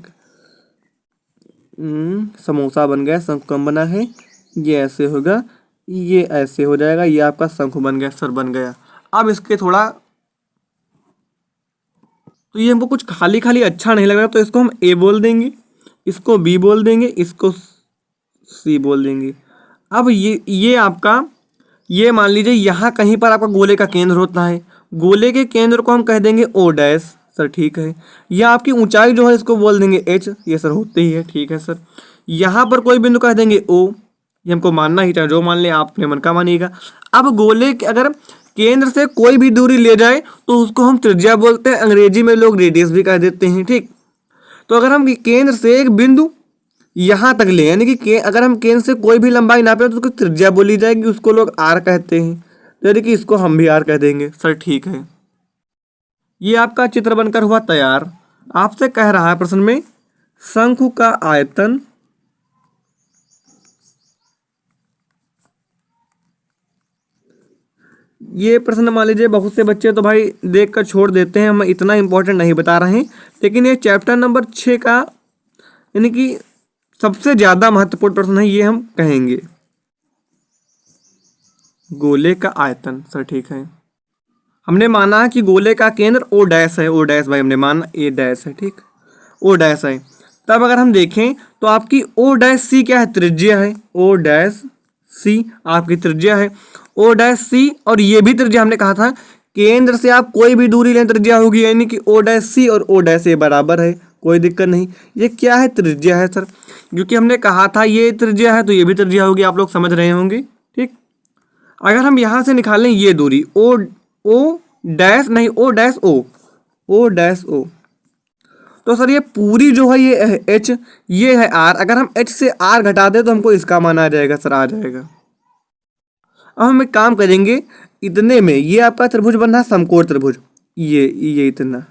समोसा बन गया, शंकु कम बना है। ये ऐसे होगा, ये ऐसे हो जाएगा, ये आपका शंकु बन गया सर, बन गया। अब इसके थोड़ा, तो ये हमको कुछ खाली खाली अच्छा नहीं लग रहा, तो इसको हम ए बोल देंगे, इसको बी बोल देंगे, इसको सी बोल देंगे। अब ये आपका, ये मान लीजिए यहाँ कहीं पर आपका गोले का केंद्र होता है, गोले के केंद्र को हम कह देंगे ओ डैश सर, ठीक है। या आपकी ऊंचाई जो है इसको बोल देंगे एच, ये सर होते ही है, ठीक है सर। यहाँ पर कोई बिंदु कह देंगे ओ, ये हमको मानना ही चाहिए, जो मान ले आप अपने मन का मानिएगा। अब गोले के अगर केंद्र से कोई भी दूरी ले जाए तो उसको हम त्रिज्या बोलते हैं, अंग्रेजी में लोग रेडियस भी कह देते हैं, ठीक। तो अगर हम केंद्र से एक बिंदु यहाँ तक ले, यानी कि अगर हम केंद्र से कोई भी लंबाई नापे तो उसको त्रिज्या बोली जाएगी, उसको लोग आर कहते हैं, तो यानी कि इसको हम भी आर कह देंगे सर, ठीक है। ये आपका चित्र बनकर हुआ तैयार। आपसे कह रहा है प्रश्न में, शंकु का आयतन ये प्रश्न मान लीजिए बहुत से बच्चे तो भाई देख कर छोड़ देते हैं, हम इतना इंपॉर्टेंट नहीं बता रहे हैं, लेकिन ये चैप्टर नंबर 6 का यानी कि सबसे ज़्यादा महत्वपूर्ण प्रश्न है, ये हम कहेंगे। गोले का आयतन सर, ठीक है। हमने माना कि गोले का केंद्र ओ डैश है, ओ डैश भाई हमने माना ए डैश है, ठीक, ओ डैश है। तब अगर हम देखें तो आपकी ओ डैश सी क्या है, त्रिज्या है, ओ डैश सी आपकी त्रिज्या है, ओ डैश सी। और ये भी त्रिज्या, हमने कहा था केंद्र से आप कोई भी दूरी लें त्रिज्या होगी, यानी कि ओ डैश सी और ओ डैश ए बराबर है, कोई दिक्कत नहीं। ये क्या है, त्रिज्या है सर, क्योंकि हमने कहा था ये त्रिज्या है तो ये भी त्रिज्या होगी, आप लोग समझ रहे होंगे, ठीक। अगर हम यहाँ से निकालें ये दूरी ओ डैश नहीं, O dash O dash O, तो सर ये पूरी जो है ये है एच, ये है आर। अगर हम एच से आर घटा दें तो हमको इसका मान आ जाएगा सर, आ जाएगा। अब हम एक काम करेंगे, इतने में ये आपका त्रिभुज बन रहा है समकोण त्रिभुज, ये इतना,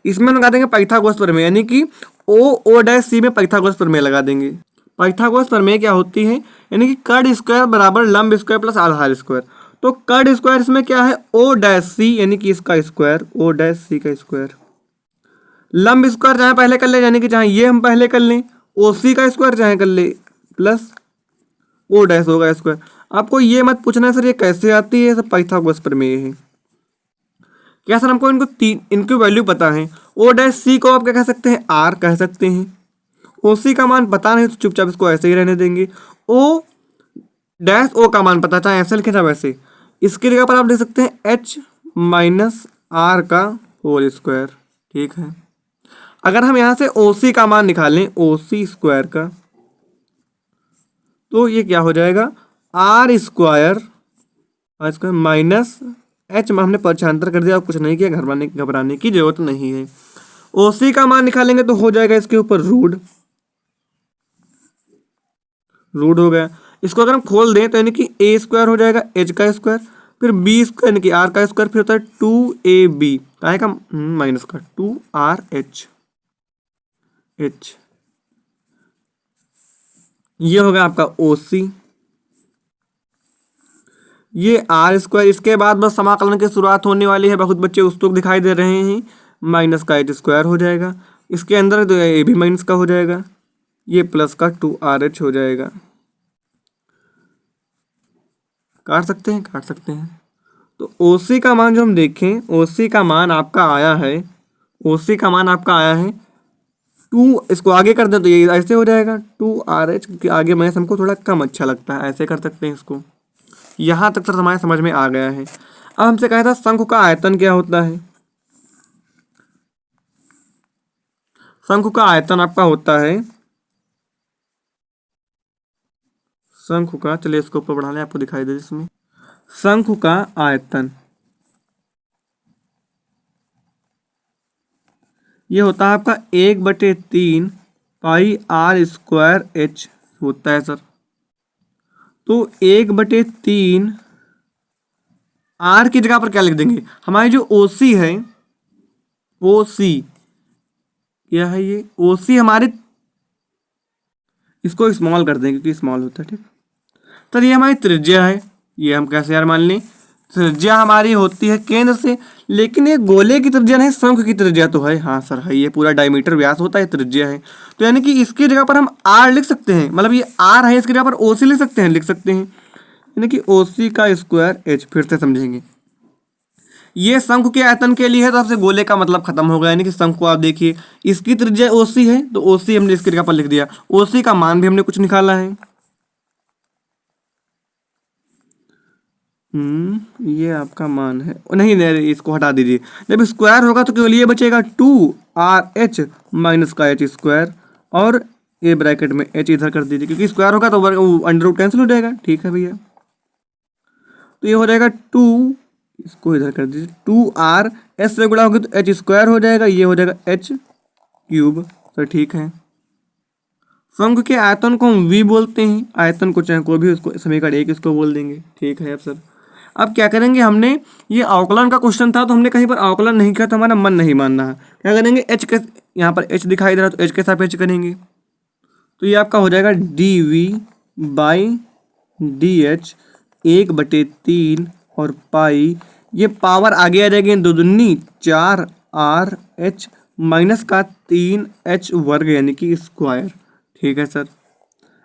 इसमें लगा देंगे पाइथागोरस प्रमेय, यानी कि ओ डैश सी में पाइथागोरस प्रमेय लगा देंगे। पाइथागोरस प्रमेय क्या होती है, यानी कि कर्ण स्क्वायर बराबर लंब स्क्वायर प्लस आधार स्क्वायर। तो कर्ण स्क्वायर इसमें क्या है, ओ डैश सी, यानी कि इसका स्क्वायर, ओ डैश सी का स्क्वायर। लंब स्क्वायर चाहे पहले कर ले, यानी कि चाहे ये हम पहले कर लें, ओ सी का स्क्वायर चाहे कर ले, प्लस ओ डैश होगा स्क्वायर। आपको ये मत पूछना सर ये कैसे आती है, सब पाइथागोरस प्रमेय है। क्या सर हमको इनकी वैल्यू पता है। ओ डैश सी को आप क्या कह सकते हैं, आर कह सकते हैं। ओ सी का मान पता नहीं तो चुपचाप इसको ऐसे ही रहने देंगे। ओ डैश ओ का मान पता, चाहे ऐसे लिखे चाहे वैसे। इसकी जगह पर आप लिख सकते हैं एच माइनस आर का होल स्क्वायर, ठीक है। अगर हम यहाँ से OC का मान निकालें, OC स्क्वायर का, तो ये क्या हो जाएगा, आर स्क्वायर माइनस एच में हमने पक्षांतर कर दिया और कुछ नहीं किया, घबराने की जरूरत नहीं है। OC का मान निकालेंगे तो हो जाएगा इसके ऊपर रूट हो गया। इसको अगर हम खोल दें तो यानी कि ए स्क्वायर हो जाएगा एच का स्क्वायर, फिर बी स्क्वायर यानी कि आर का स्क्वायर, फिर होता है 2ab काय का माइनस का 2RH ये हो गया आपका OC, ये आर स्क्वायर। इसके बाद बस समाकलन की शुरुआत होने वाली है, बहुत बच्चे उस तक दिखाई दे रहे हैं, माइनस का एच स्क्वायर हो जाएगा, इसके अंदर तो ये भी माइनस का हो जाएगा, ये प्लस का 2RH हो जाएगा। काट सकते हैं। तो OC का मान जो हम देखें, OC का मान आपका आया है 2, इसको आगे कर दें तो ये ऐसे हो जाएगा 2RH, क्योंकि आगे मैथ हमको थोड़ा कम अच्छा लगता है, ऐसे कर सकते हैं इसको। यहाँ तक सर हमारे समझ में आ गया है। अब हमसे कहा था शंकु का आयतन क्या होता है। शंकु का आयतन आपका होता है, शंकु का, चलिए इसको ऊपर बढ़ा लें, आपको दिखाई दे इसमें। शंकु का आयतन ये होता है आपका 1/3 पाई आर स्क्वायर एच होता है सर। तो 1/3 आर की जगह पर क्या लिख देंगे, हमारी जो OC है, OC क्या है ये, OC हमारे, इसको स्मॉल कर देंगे क्योंकि स्मॉल होता है, ठीक। सर ये हमारी त्रिज्या है, ये हम कैसे यार मान लें, त्रिज्या हमारी होती है केंद्र से, लेकिन ये गोले की त्रिज्या नहीं, शंख की त्रिज्या तो है। हाँ सर है, ये पूरा डायमीटर व्यास होता है, त्रिज्या है। तो यानी कि इसकी जगह पर हम आर लिख सकते हैं, मतलब ये आर है, इसकी जगह पर OC लिख सकते हैं, यानी कि OC का स्क्वायर एच। फिर से समझेंगे, ये शंख के आयतन के लिए है, तो आपसे गोले का मतलब खत्म हो गया। यानी कि शंख को आप देखिए, इसकी त्रिज्या OC है, तो OC हमने इसकी जगह पर लिख दिया, OC का मान भी हमने कुछ निकाला है। ये आपका मान है, नहीं इसको हटा दीजिए, जब स्क्वायर होगा तो केवल ये बचेगा 2RH माइनस का एच स्क्वायर, और ए ब्रैकेट में एच इधर कर दीजिए, क्योंकि स्क्वायर होगा तो अंडर रूट कैंसिल हो जाएगा, ठीक है भैया। तो ये हो जाएगा 2, इसको इधर कर दीजिए, 2R, एस से गुणा होगा तो एच स्क्वायर हो जाएगा, ये हो जाएगा H3। तो ठीक है, शंख के आयतन को हम V बोलते हैं, आयतन को चाहे कोई भी उसको समीकरण 1 इसको बोल देंगे, ठीक है अब सर। अब क्या करेंगे, हमने ये अवकलन का क्वेश्चन था, तो हमने कहीं पर अवकलन नहीं किया, तो हमारा मन नहीं मानना है। क्या करेंगे, एच के, यहाँ पर एच दिखाई दे रहा है तो एच के सापेक्ष करेंगे, तो ये आपका हो जाएगा dV/dH 1/3 और पाई, ये पावर आगे आ जाएगी 2 दूनी 4RH माइनस का 3H वर्ग यानी कि स्क्वायर, ठीक है सर।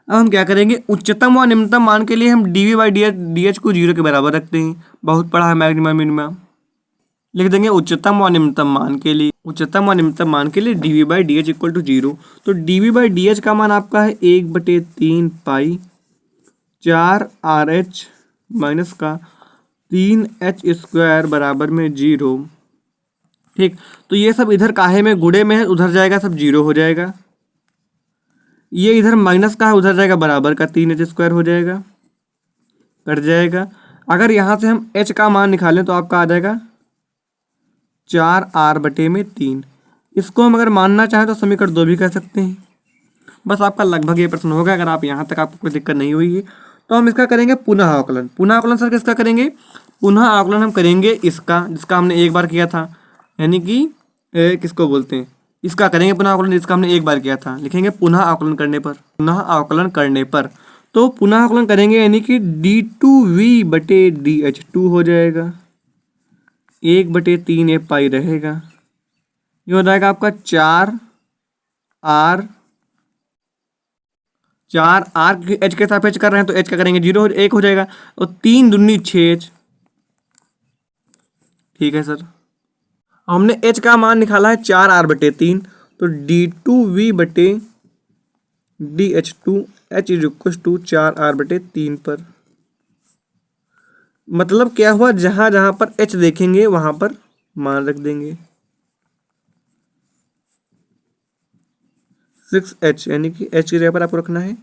अब हम क्या करेंगे, उच्चतम और निम्नतम मान के लिए हम dV/dH को 0 के बराबर रखते हैं, बहुत पढ़ा है मैक्सिमम मिनिमम। लिख देंगे उच्चतम और निम्नतम मान के लिए, dV/dH इक्वल टू 0। तो dV/dH का मान आपका है 1/3 पाई 4RH माइनस का 3H स्क्वायर बराबर में 0, ठीक। तो ये सब इधर काहे में गुणे में है, उधर जाएगा सब 0 हो जाएगा, ये इधर माइनस का है, उधर जाएगा बराबर का 3H स्क्वायर हो जाएगा, कट जाएगा। अगर यहाँ से हम H का मान निकालें तो आपका आ जाएगा 4R/3। इसको हम अगर मानना चाहें तो समीकरण 2 भी कह सकते हैं। बस आपका लगभग ये प्रश्न होगा, अगर आप यहाँ तक आपको कोई दिक्कत नहीं हुई है तो हम इसका करेंगे पुनः आकलन। पुनः आकलन सर किसका करेंगे, पुनः आकलन हम करेंगे इसका, जिसका हमने एक बार किया था, यानी कि किसको बोलते हैं, इसका करेंगे पुनः आकलन जिसका हमने एक बार किया था। लिखेंगे पुनः आकलन करने पर, तो पुनः आकलन करेंगे यानी कि d2V/dH 2 हो जाएगा, 1/3 ये पाई रहेगा, ये हो जाएगा आपका 4R H के सापेक्ष कर रहे हैं तो H का करेंगे 0 1 हो जाएगा, और 3 दूनी 6H, ठीक है सर। हमने H का मान निकाला है 4R/3, तो d2V/dH 2H is equal to 4R/3 पर। मतलब क्या हुआ, जहां जहां पर H देखेंगे वहां पर मान रख देंगे। 6h, यानी कि h की जगह पर आपको रखना है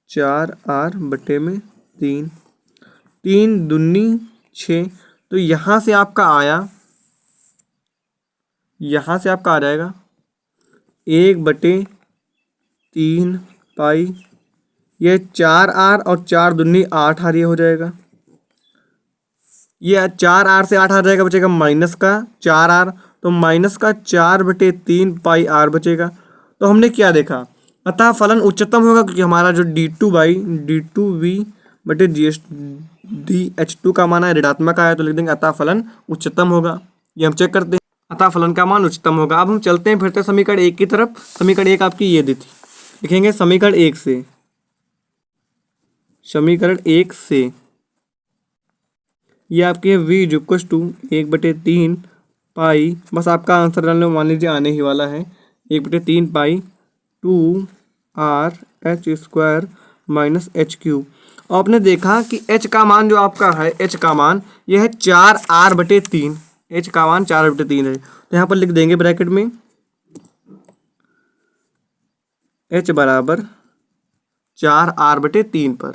4r/3। 3 दूनी 6, तो यहाँ से आपका आया, यहाँ से आपका आ जाएगा 1/3 पाई, ये 4r और 4 दूनी 8r, ये हो जाएगा। ये 4r से 8 आ जाएगा, बचेगा माइनस का 4r, तो माइनस का 4/3 पाई r बचेगा। तो हमने क्या देखा, अतः फलन उच्चतम होगा क्योंकि हमारा जो d2v/dh2 का मान है ऋणात्मक आया, तो लिख देंगे अतः फलन उच्चतम होगा। ये हम चेक करते हैं, अतः फलन का मान उच्चतम होगा। अब हम चलते हैं फिर से समीकरण 1 की तरफ। समीकरण 1 आपकी ये दी थी, लिखेंगे समीकरण 1 से, समीकरण 1 से ये आपके v = 1/3 पाई, बस आपका आंसर डालने मान लीजिए आने ही वाला है, 1/3 पाई 2rh² माइनस h³। और आपने देखा कि h का मान जो आपका है, h का मान यह है 4r/3, h का मान 4/3 है। तो यहाँ पर लिख देंगे ब्रैकेट में h बराबर 4r/3 पर।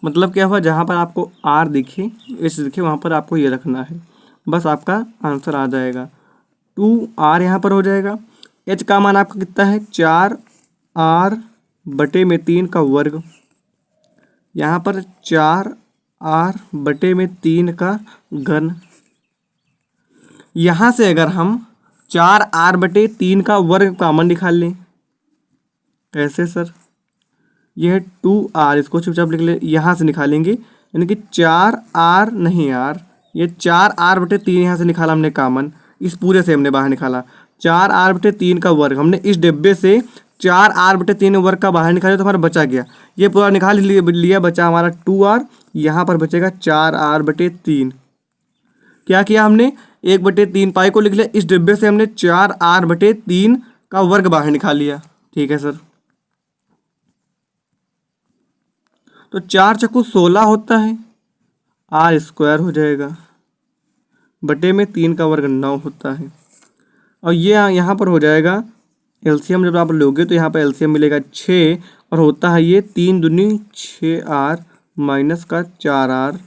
मतलब क्या हुआ, जहाँ पर आपको r दिखे, h दिखे, वहाँ पर आपको ये रखना है, बस आपका आंसर आ जाएगा। 2r यहाँ पर हो जाएगा, h का मान आपका कितना है 4r/3 का वर्ग, यहाँ पर 4r/3 का घन। यहाँ से अगर हम 4r/3 का वर्ग कॉमन निकाल लें, कैसे सर, यह है 2r, इसको चुपचाप लिख ले, यहाँ से निकालेंगे, यानी कि 4r नहीं यार, ये 4r/3 यहाँ से निकाला हमने कॉमन, इस पूरे से हमने बाहर निकाला 4r/3 का वर्ग, हमने इस डिब्बे से 4r/3 वर्ग का बाहर निकाला तो हमारा बचा गया, ये पूरा निकाल लिया, बचा हमारा 2r, यहाँ पर बचेगा 4r/3। क्या किया हमने, 1/3 पाई को लिख लिया, इस डिब्बे से हमने 4r/3 का वर्ग बाहर निकाल लिया। ठीक है सर, तो 4 × 16 होता है, r² हो जाएगा, बटे में 3 का वर्ग 9 होता है। और ये यहाँ पर हो जाएगा एलसीएम, जब आप लोगे तो यहाँ पर एलसीएम मिलेगा 6, और होता है ये 3 दूनी 6r माइनस का 4r,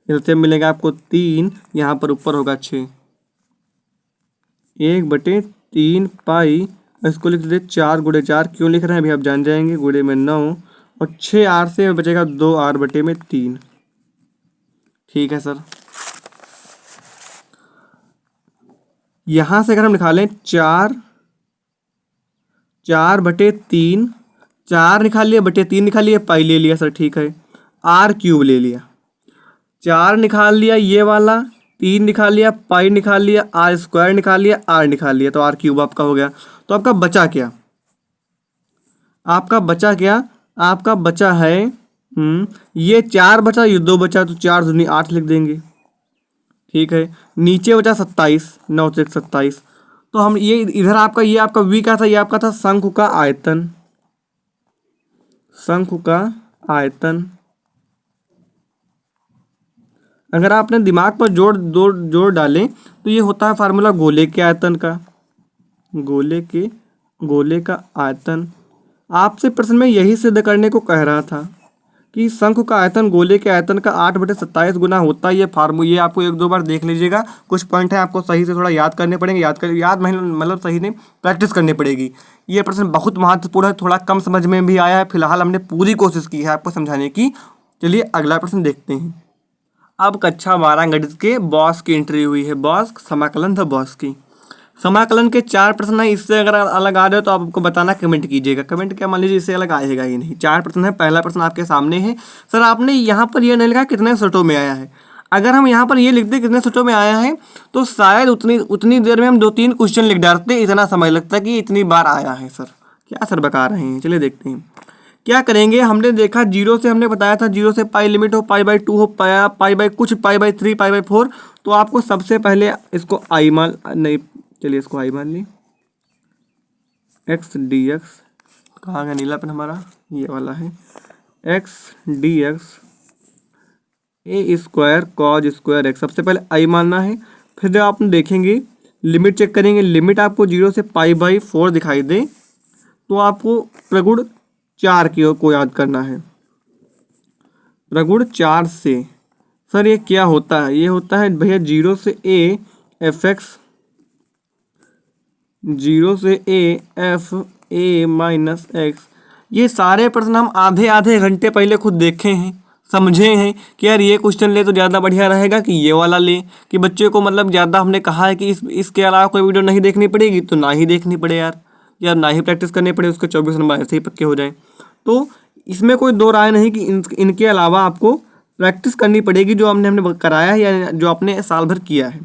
एलसीएम मिलेगा आपको 3, यहाँ पर ऊपर होगा 6, 1/3 पाई, इसको लिख दे 4 × 4, क्यों लिख रहे हैं अभी आप जान जाएंगे, गुणे में 9, और 6r से बचेगा 2r/3। ठीक है सर, यहाँ से अगर हम निकालें 4/3, 4 निकाल लिया, बटे 3 निकाल लिया, पाई ले लिया सर, ठीक है, r³ ले लिया, 4 निकाल लिया ये वाला, 3 निकाल लिया, पाई निकाल लिया, r² निकाल लिया, r निकाल लिया, तो r³ आपका हो गया। तो आपका बचा क्या, आपका बचा क्या, आपका बचा है ये 4 बचा, ये 2 बचा, तो 4 दूनी 8 लिख देंगे। ठीक है, नीचे बचा 27, 9 से 27, तो हम ये इधर आपका, ये आपका v का था, ये आपका था शंकु का आयतन, शंकु का आयतन। अगर आपने दिमाग पर जोड़ डालें तो ये होता है फार्मूला गोले के आयतन का, गोले का आयतन। आपसे प्रश्न में यही सिद्ध करने को कह रहा था कि शंकु का आयतन गोले के आयतन का 8/27 गुना होता है। ये फार्मूला ये आपको 1-2 बार देख लीजिएगा, कुछ पॉइंट है आपको सही से थोड़ा याद करने पड़ेंगे, मतलब सही नहीं, प्रैक्टिस करनी पड़ेगी। ये प्रश्न बहुत महत्वपूर्ण है, थोड़ा कम समझ में भी आया है, फिलहाल हमने पूरी कोशिश की है आपको समझाने की। चलिए अगला प्रश्न देखते हैं। अब कक्षा 12 गणित के बॉस की एंट्री हुई है, बॉस समाकलन था, बॉस की समाकलन के 4 प्रश्न है, इससे अगर अलग आ जाए तो आपको बताना, कमेंट कीजिएगा, कमेंट क्या मान लीजिए इससे अलग आएगा ही नहीं। 4 प्रश्न है, पहला प्रश्न आपके सामने है। सर आपने यहाँ पर ये नहीं लिखा कितने सेटों में आया है, अगर हम यहाँ पर ये लिख दें कितने सेटों में आया है तो शायद उतनी देर में हम 2-3 क्वेश्चन लिख डालते, इतना समय लगता है कि इतनी बार आया है। सर क्या सर बता रहे हैं, चलिए देखते हैं क्या करेंगे। हमने देखा 0 से, हमने बताया था 0 से पाई लिमिट हो, π/2 हो, π/कुछ, π/3, π/4, तो आपको सबसे पहले इसको आई मान, नहीं चलिए इसको आई मान ली, x dx, कहाँ गया नीला पेन हमारा, ये वाला है, x dx a² cos² x, सबसे पहले आई मानना है। फिर जब आप देखेंगे लिमिट चेक करेंगे, लिमिट आपको 0 से π/4 दिखाई दे तो आपको प्रगुण 4 को याद करना है। प्रगुण 4 से सर ये क्या होता है? ये होता है भैया 0 से a fx, 0 से a माइनस एक्स। ये सारे प्रश्न हम आधे आधे घंटे पहले खुद देखे हैं, समझे हैं कि यार ये क्वेश्चन ले तो ज़्यादा बढ़िया रहेगा कि ये वाला ले, कि बच्चे को मतलब ज़्यादा हमने कहा है कि इसके अलावा कोई वीडियो नहीं देखनी पड़ेगी तो ना ही देखनी पड़े यार ना ही प्रैक्टिस करनी पड़े, उसके 24 नंबर ऐसे ही पक्के हो जाए। तो इसमें कोई दो राय नहीं कि इनके अलावा आपको प्रैक्टिस करनी पड़ेगी जो हमने कराया है या जो आपने साल भर किया है।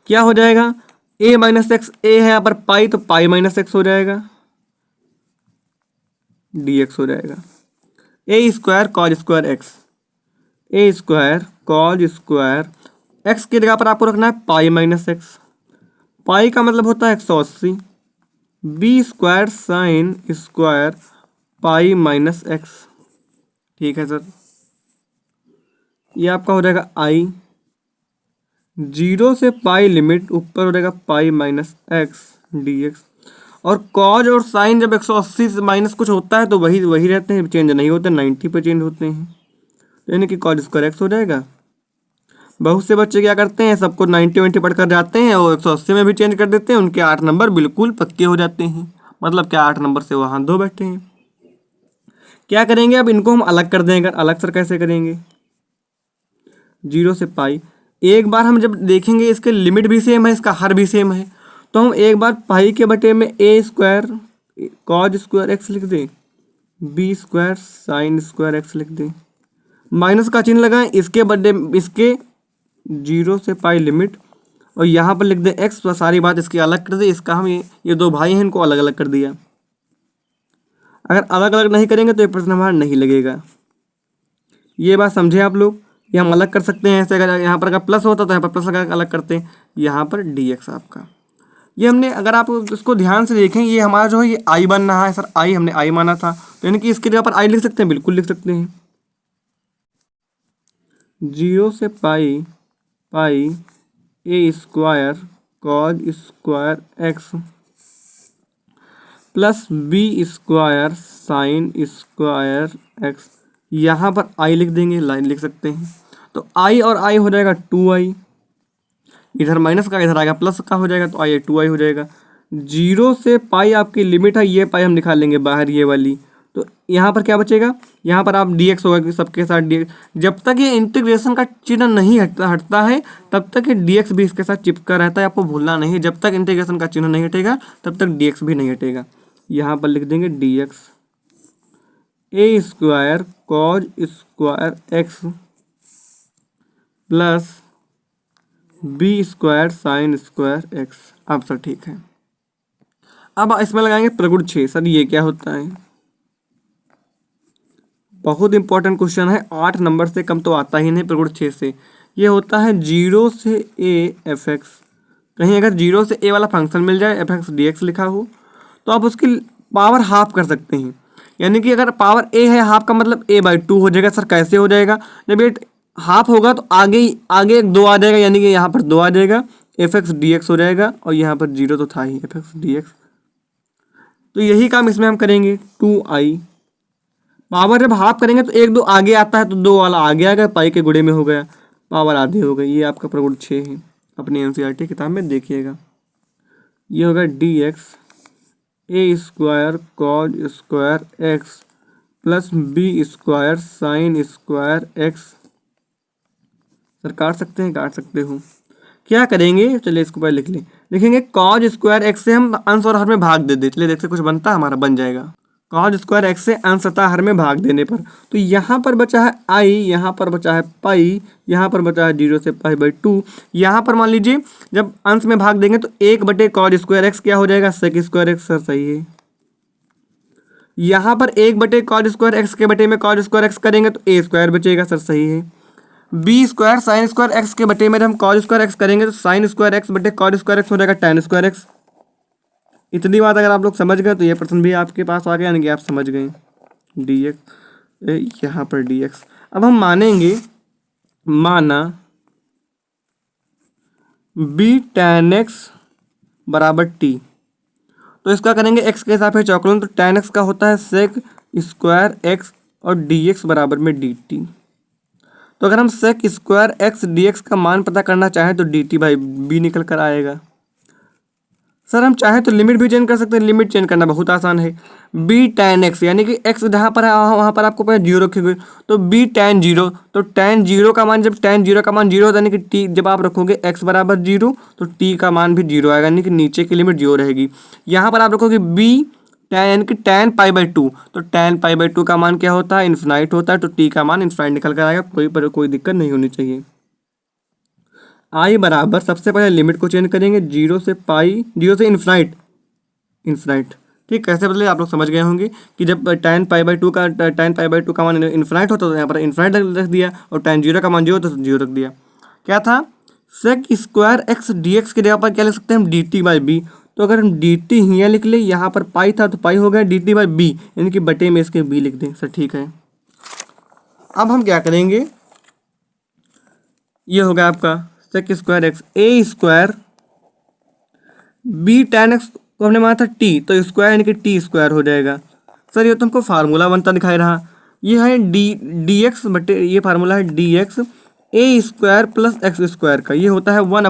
क्या हो जाएगा? a माइनस एक्स, ए है यहाँ पर पाई तो पाई माइनस एक्स हो जाएगा, dx हो जाएगा। ए square cos square x, a square cos square x की जगह पर आपको रखना है पाई माइनस एक्स, पाई का मतलब होता है 180, b square sine square pi minus x. ठीक है सर, ये आपका हो जाएगा आई, 0 से पाई लिमिट ऊपर हो जाएगा पाई माइनस एक्स dx। और कॉज और साइन जब 180 से माइनस कुछ होता है तो वही रहते हैं, चेंज नहीं होते, 90 पे चेंज होते हैं, तो यानी कि कॉज स्क्वायर एक्स हो जाएगा। बहुत से बच्चे क्या करते हैं, सबको 90 पढ़कर जाते हैं और 180 में भी चेंज कर देते हैं, उनके 8 नंबर बिल्कुल पक्के हो जाते हैं। मतलब क्या 8 नंबर से वहाँ 2 बैठे हैं। क्या करेंगे अब इनको हम अलग कर देंगे। अलग सर कैसे करेंगे? 0 से पाई, एक बार हम जब देखेंगे इसके लिमिट भी सेम है, इसका हर भी सेम है, तो हम एक बार पाई के बटे में a square cos square x लिख दें, b square sine square x लिख दें, माइनस का चिन्ह लगाएं, इसके बटे इसके 0 से पाई लिमिट और यहाँ पर लिख दें एक्स, तो सारी बात इसकी अलग कर दी। इसका हम ये दो भाई हैं इनको अलग अलग कर दिया। अगर अलग अलग नहीं करेंगे तो ये प्रश्न हमारा नहीं लगेगा। ये बात समझे आप लोग? ये हम अलग कर सकते हैं ऐसे, अगर यहाँ पर अगर प्लस होता तो यहाँ पर प्लस लगा अलग करते हैं, यहाँ पर dx आपका। ये हमने, अगर आप इसको ध्यान से देखें, ये हमारा जो है ये आई बन रहा है सर, आई हमने आई माना था, तो यानी कि इसके जगह पर आई लिख सकते हैं, बिल्कुल लिख सकते हैं। 0 से pi a square cos square x plus b square sine square x, यहाँ पर आई लिख देंगे, लाइन लिख सकते हैं। तो आई और आई हो जाएगा 2i, इधर माइनस का इधर आएगा प्लस का हो जाएगा, तो आई 2i हो जाएगा। 0 से पाई आपकी लिमिट है, ये पाई हम निकाल लेंगे बाहर ये वाली, तो यहाँ पर क्या बचेगा? यहाँ पर आप dx होगा कि सबके साथ dx, जब तक ये इंटीग्रेशन का चिन्ह नहीं हटता है तब तक ये dx भी इसके साथ चिपका रहता है, आपको भूलना नहीं है। जब तक इंटीग्रेशन का चिन्ह नहीं हटेगा तब तक dx भी नहीं हटेगा। यहाँ पर लिख देंगे dx a square cos square x plus b square sine square x. अब सर ठीक है, अब इसमें लगाएंगे प्रगुण 6। सर ये क्या होता है? बहुत इंपॉर्टेंट क्वेश्चन है, 8 नंबर से कम तो आता ही नहीं प्रगुण 6 से। ये होता है 0 से a एफ एक्स, कहीं अगर 0 से a वाला फंक्शन मिल जाए एफ एक्स dx लिखा हो तो आप उसकी पावर हाफ कर सकते हैं। यानी कि अगर पावर a है, हाफ का मतलब a/2 हो जाएगा। सर कैसे हो जाएगा? जब ये हाफ होगा तो आगे एक 2 आ जाएगा, यानी कि यहाँ पर 2 आ जाएगा, एफ एक्स dx हो जाएगा, और यहाँ पर 0 तो था ही, एफ एक्स dx। तो यही काम इसमें हम करेंगे। 2i पावर जब हाफ करेंगे तो 1 2 आगे आता है, तो 2 वाला आगे आ गया, पाई के गुणे में हो गया, पावर आधी हो गई। ये आपका प्रगुण 6 है, अपनी एनसीईआरटी किताब में देखिएगा। ये होगा dx a square cos square x plus b square sine square x. Sir काट सकते हैं? काट सकते हो। क्या करेंगे? चलिए इसको पहले लिख लें। लिखेंगे कॉज स्क्वायर एक्स से हम अंश और हर में भाग दे दें। चलिए देखते कुछ बनता है हमारा, बन जाएगा। कॉज स्क्वायर एक्स से अंश तथा हर में भाग देने पर, तो यहाँ पर बचा है आई, यहाँ पर बचा है पाई, यहाँ पर बचा है 0 से π/2। यहाँ पर मान लीजिए जब अंश में भाग देंगे तो 1 बटे कॉज स्क्वायर एक्स क्या हो जाएगा? सेक स्क्वायर एक्स। सर सही है। यहाँ पर 1 बटे कॉज स्क्वायर एक्स के बटे में कॉज स्क्वायर एक्स करेंगे तो a स्क्वायर बचेगा। सर सही है। B square sine square x के बटे में जब हम कॉज स्क्वायर एक्स करेंगे तो साइन स्क्वायर एक्स बटे कॉज स्क्वायर एक्स हो जाएगा tan स्क्वायर एक्स। इतनी बात अगर आप लोग समझ गए तो ये प्रश्न भी आपके पास आ गया, यानी कि आप समझ गए। dx यहाँ पर dx। अब हम मानेंगे, माना बी tan x बराबर टी। तो इसका करेंगे x के हिसाब से चौकलन, तो tan x का होता है sec स्क्वायर x और dx बराबर में dt। तो अगर हम sec स्क्वायर x dx का मान पता करना चाहें तो dt बाई बी निकल कर आएगा। सर हम चाहें तो लिमिट भी चेंज कर सकते हैं, लिमिट चेंज करना बहुत आसान है। b tan x यानी कि x जहाँ पर है वहाँ पर आपको पहले जीरो रखोगे, तो b tan जीरो, तो tan जीरो का मान, जब tan जीरो का मान जीरो होता है यानी कि t जब आप रखोगे x बराबर जीरो तो t का मान भी जीरो आएगा, यानी कि नीचे की लिमिट जीरो रहेगी। यहाँ पर आप रखोगे b tan यानी कि tan पाई बाई टू, तो tan पाई बाई टू का मान क्या होता है, इन्फिनाइट होता है, तो t का मान इन्फिनाइट निकल कर आएगा। कोई दिक्कत नहीं होनी चाहिए। आई बराबर, सबसे पहले लिमिट को चेंज करेंगे, जीरो से पाई, जीरो से इन्फिनाइट, इन्फिनाइट। ठीक, कैसे बदले आप लोग समझ गए होंगे कि जब tan पाई बाई टू का मान इन्फिनाइट होता तो यहाँ पर इन्फिनाइट रख दिया, और tan जीरो का मान जीरो तो जीरो रख दिया। क्या था, sec square x d x की जगह पर क्या लिख सकते हैं हम, डी टी बाई बी। तो अगर हम डी टी यहाँ लिख ले, यहाँ पर पाई था तो पाई हो गया डी टी बाई बी, यानी कि बटे में इसके बी लिख दें। सर ठीक है। अब हम क्या करेंगे, ये होगा आपका सेक square x a square B tan x को हमने माना था टी, तो स्क्वायर यानी कि टी स्क्वायर हो जाएगा। सर ये तो हमको फार्मूला बनता दिखाई रहा, ये है डी एक्स बटे, ये फार्मूला है d x a square plus x square का, ये होता है one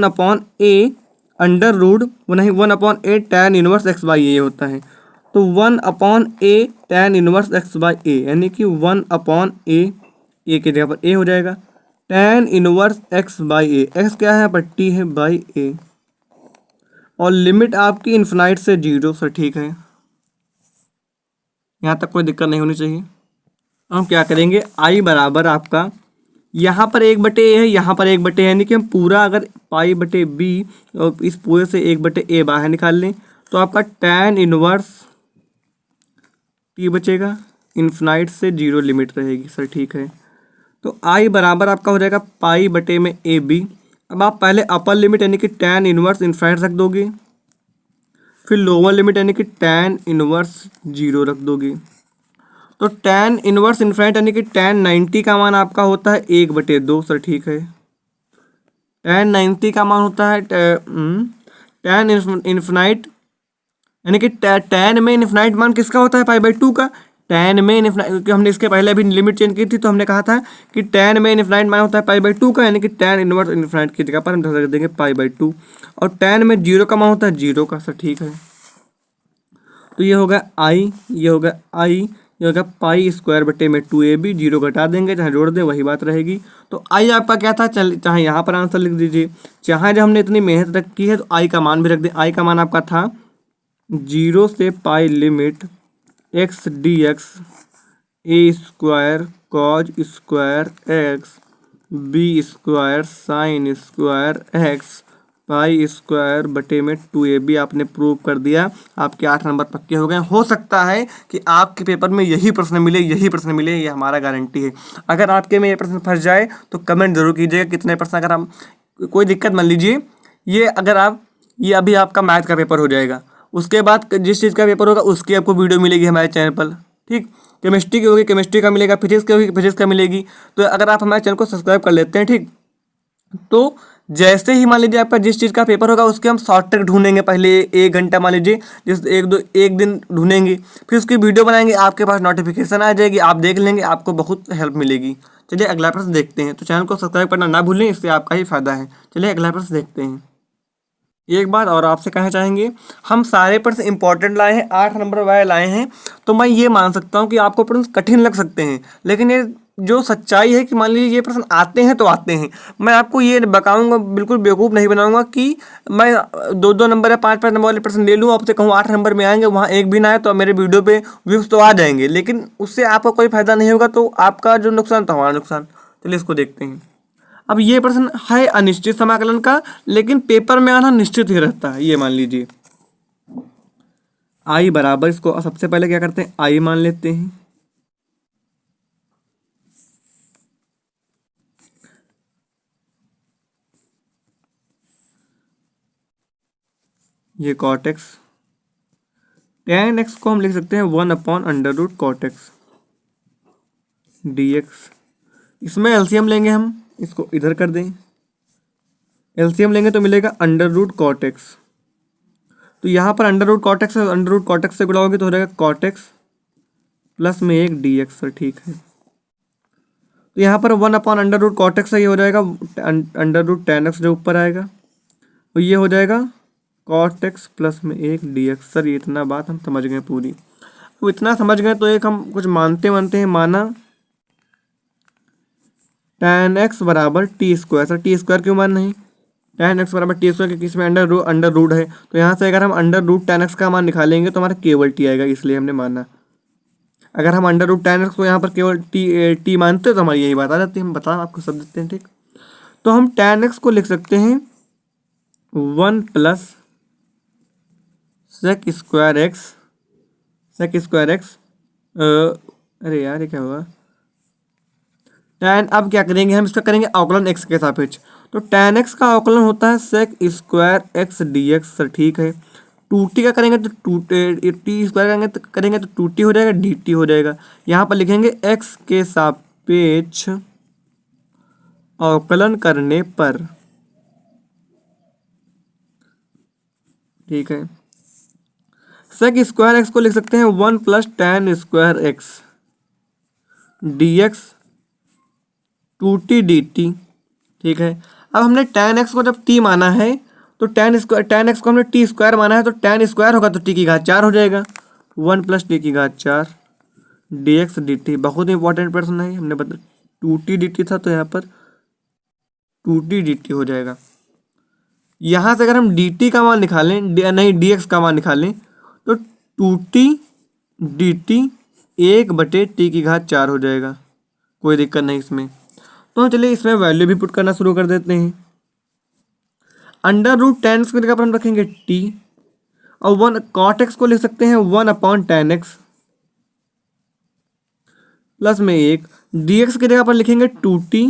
upon a under root, नहीं 1/a tan inverse x by a होता है। तो 1/a tan inverse x by a, यानी कि 1/a, ए की जगह पर ए हो जाएगा, tan inverse x by A, x क्या है यहाँ पर टी है बाई ए, और लिमिट आपकी इन्फिनाइट से जीरो। सर ठीक है, यहाँ तक कोई दिक्कत नहीं होनी चाहिए। हम क्या करेंगे, आई बराबर आपका यहाँ पर एक बटे ए है, यहाँ पर एक बटे है, यानी कि हम पूरा अगर पाई बटे बी और इस पूरे से एक बटे ए बाहर निकाल लें तो आपका tan इनवर्स टी बचेगा, इन्फिनाइट से जीरो लिमिट रहेगी। सर ठीक है, तो आई बराबर आपका हो जाएगा पाई बटे में ए बी। अब आप पहले अपर लिमिट यानी कि tan इनवर्स इन्फिनाइट रख दोगे, फिर लोअर लिमिट यानी कि tan इनवर्स जीरो रख दोगे। तो tan इनवर्स इन्फिनाइट यानी कि tan 90 का मान आपका होता है 1/2। सर ठीक है, tan 90 का मान होता है tan इन्फिनाइट यानी कि tan में इन्फिनाइट मान किसका होता है, पाई बाई टू का। tan में इन्फिनाइट, क्योंकि हमने इसके पहले अभी लिमिट चेंज की थी तो हमने कहा था कि tan में इन्फिनाइट मान होता है पाई बाई टू का, यानी कि tan इनवर्स इन्फिनाइट की जगह पर हम रख देंगे पाई बाई टू, और tan में जीरो का मान होता है जीरो का। सर ठीक है, तो ये होगा आई, ये होगा आई, ये होगा पाई स्क्वायर बटे में 2ab, जीरो घटा देंगे, चाहे जोड़ दें वही बात रहेगी। तो आई आपका क्या था, चाहे यहाँ पर आंसर लिख दीजिए, चाहे जब हमने इतनी मेहनत रखी है तो आई का मान भी रख दें। आई का मान आपका था जीरो से pi limit x d x a square cos square x b square sine square x pi square बटे में 2ab। आपने प्रूव कर दिया, आपके 8 नंबर पक्के हो गए। हो सकता है कि आपके पेपर में यही प्रश्न मिले, ये हमारा गारंटी है। अगर आपके में ये प्रश्न फंस जाए तो कमेंट जरूर कीजिएगा कितने प्रश्न, अगर हम कोई दिक्कत मान लीजिए, ये अगर आप, ये अभी आपका मैथ का पेपर हो जाएगा, उसके बाद जिस चीज़ का पेपर होगा उसकी आपको वीडियो मिलेगी हमारे चैनल पर। ठीक, केमिस्ट्री की होगी केमिस्ट्री का मिलेगा, फिजिक्स की होगी फिजिक्स का मिलेगी। तो अगर आप हमारे चैनल को सब्सक्राइब कर लेते हैं, ठीक, तो जैसे ही मान लीजिए आपका जिस चीज़ का पेपर होगा उसके हम शॉर्ट ट्रिक ढूंढेंगे, पहले 1 घंटा मान लीजिए, जिस एक दिन ढूंढेंगे, फिर उसकी वीडियो बनाएंगे, आपके पास नोटिफिकेशन आ जाएगी, आप देख लेंगे, आपको बहुत हेल्प मिलेगी। चलिए अगला प्रश्न देखते हैं। तो चैनल को सब्सक्राइब करना ना भूलें, इससे आपका ही फायदा है। चलिए अगला प्रश्न देखते हैं। एक बात और आपसे कहना चाहेंगे, हम सारे प्रश्न इंपॉर्टेंट लाए हैं, 8 नंबर वाले लाए हैं, तो मैं ये मान सकता हूँ कि आपको प्रश्न कठिन लग सकते हैं, लेकिन ये जो सच्चाई है कि मान लीजिए ये प्रश्न आते हैं तो आते हैं। मैं आपको ये बताऊंगा, बिल्कुल बेवकूफ़ नहीं बनाऊंगा कि मैं 2-2 नंबर या 5-5 नंबर वाले प्रश्न ले लूँ, आपसे कहूँ 8 नंबर में आएंगे, वहाँ एक भी ना आए तो मेरे वीडियो पे व्यूज़ तो आ जाएंगे, लेकिन उससे आपका कोई फायदा नहीं होगा, तो आपका जो नुकसान था हमारा नुकसान। चलिए इसको देखते हैं। अब ये प्रश्न है अनिश्चित समाकलन का, लेकिन पेपर में आना निश्चित ही रहता है। ये मान लीजिए आई बराबर, इसको सबसे पहले क्या करते हैं, आई मान लेते हैं, ये कॉट एक्स, tan एक्स को हम लिख सकते हैं 1/√cot x dx। इसमें एलसीएम लेंगे हम, इसको इधर कर दें, एलसीएम लेंगे तो मिलेगा अंडर रूट कॉट एक्स। तो यहाँ पर under root cot x under root cot x से गुणा होगी तो हो जाएगा कॉट एक्स प्लस में एक डी एक्स। सर ठीक है। तो यहाँ पर 1 अंडर रूट कॉट एक्स ये हो जाएगा अंडर रूट टेन एक्स जो ऊपर आएगा, और ये हो जाएगा कॉट एक्स प्लस में एक डी एक्स। सर ये इतना बात हम समझ गए पूरी। तो इतना समझ गए तो एक हम कुछ मानते हैं, माना tan x बराबर T square. Sir T square क्यों मान नहीं, tan x बराबर टी स्क्वायर क्योंकि इसमें अंडर रूट है। तो यहाँ से अगर हम अंडर रूट tan x का मान निकालेंगे तो हमारा केवल टी आएगा, इसलिए हमने माना। अगर हम अंडर रूट tan x को यहाँ पर केवल टी मानते तो हमारी यही बात आ जाती है। हम बता आपको सब देते हैं, ठीक। तो हम tan x को लिख सकते हैं 1 प्लस सेक स्क्वायर एक्स। अरे यार ये क्या हुआ, tan। अब क्या करेंगे हम, इसका करेंगे अवकलन x के सापेक्ष। तो tan x का अवकलन होता है sec square x d x. Sir ठीक है। 2t का करेंगे तो टी स्क्वायर करेंगे तो 2t हो जाएगा, dt हो जाएगा। यहाँ पर लिखेंगे x के सापेक्ष अवकलन करने पर, ठीक है। सेक स्क्वायर एक्स को लिख सकते हैं 1 plus tan square x d x 2t dt, ठीक है। अब हमने tan x को जब t माना है तो tan x को हमने t स्क्वायर माना है, तो tan स्क्वायर होगा तो t की घात 4 हो जाएगा, 1 प्लस t की घात 4 dx dt। बहुत इंपॉर्टेंट प्रश्न है, हमने बता 2t dt था तो यहाँ पर 2t dt हो जाएगा। यहाँ से अगर हम dt का मान निकालें, नहीं dx का मान निकालें तो 2t dt 1/t की घात 4 हो जाएगा। कोई दिक्कत नहीं इसमें। तो चलिए इसमें वैल्यू भी पुट करना शुरू कर देते हैं। अंडर रूट tan x की जगह पर हम रखेंगे t, और 1 cot x को लिख सकते हैं 1/tan x प्लस में एक dx की जगह पर लिखेंगे 2t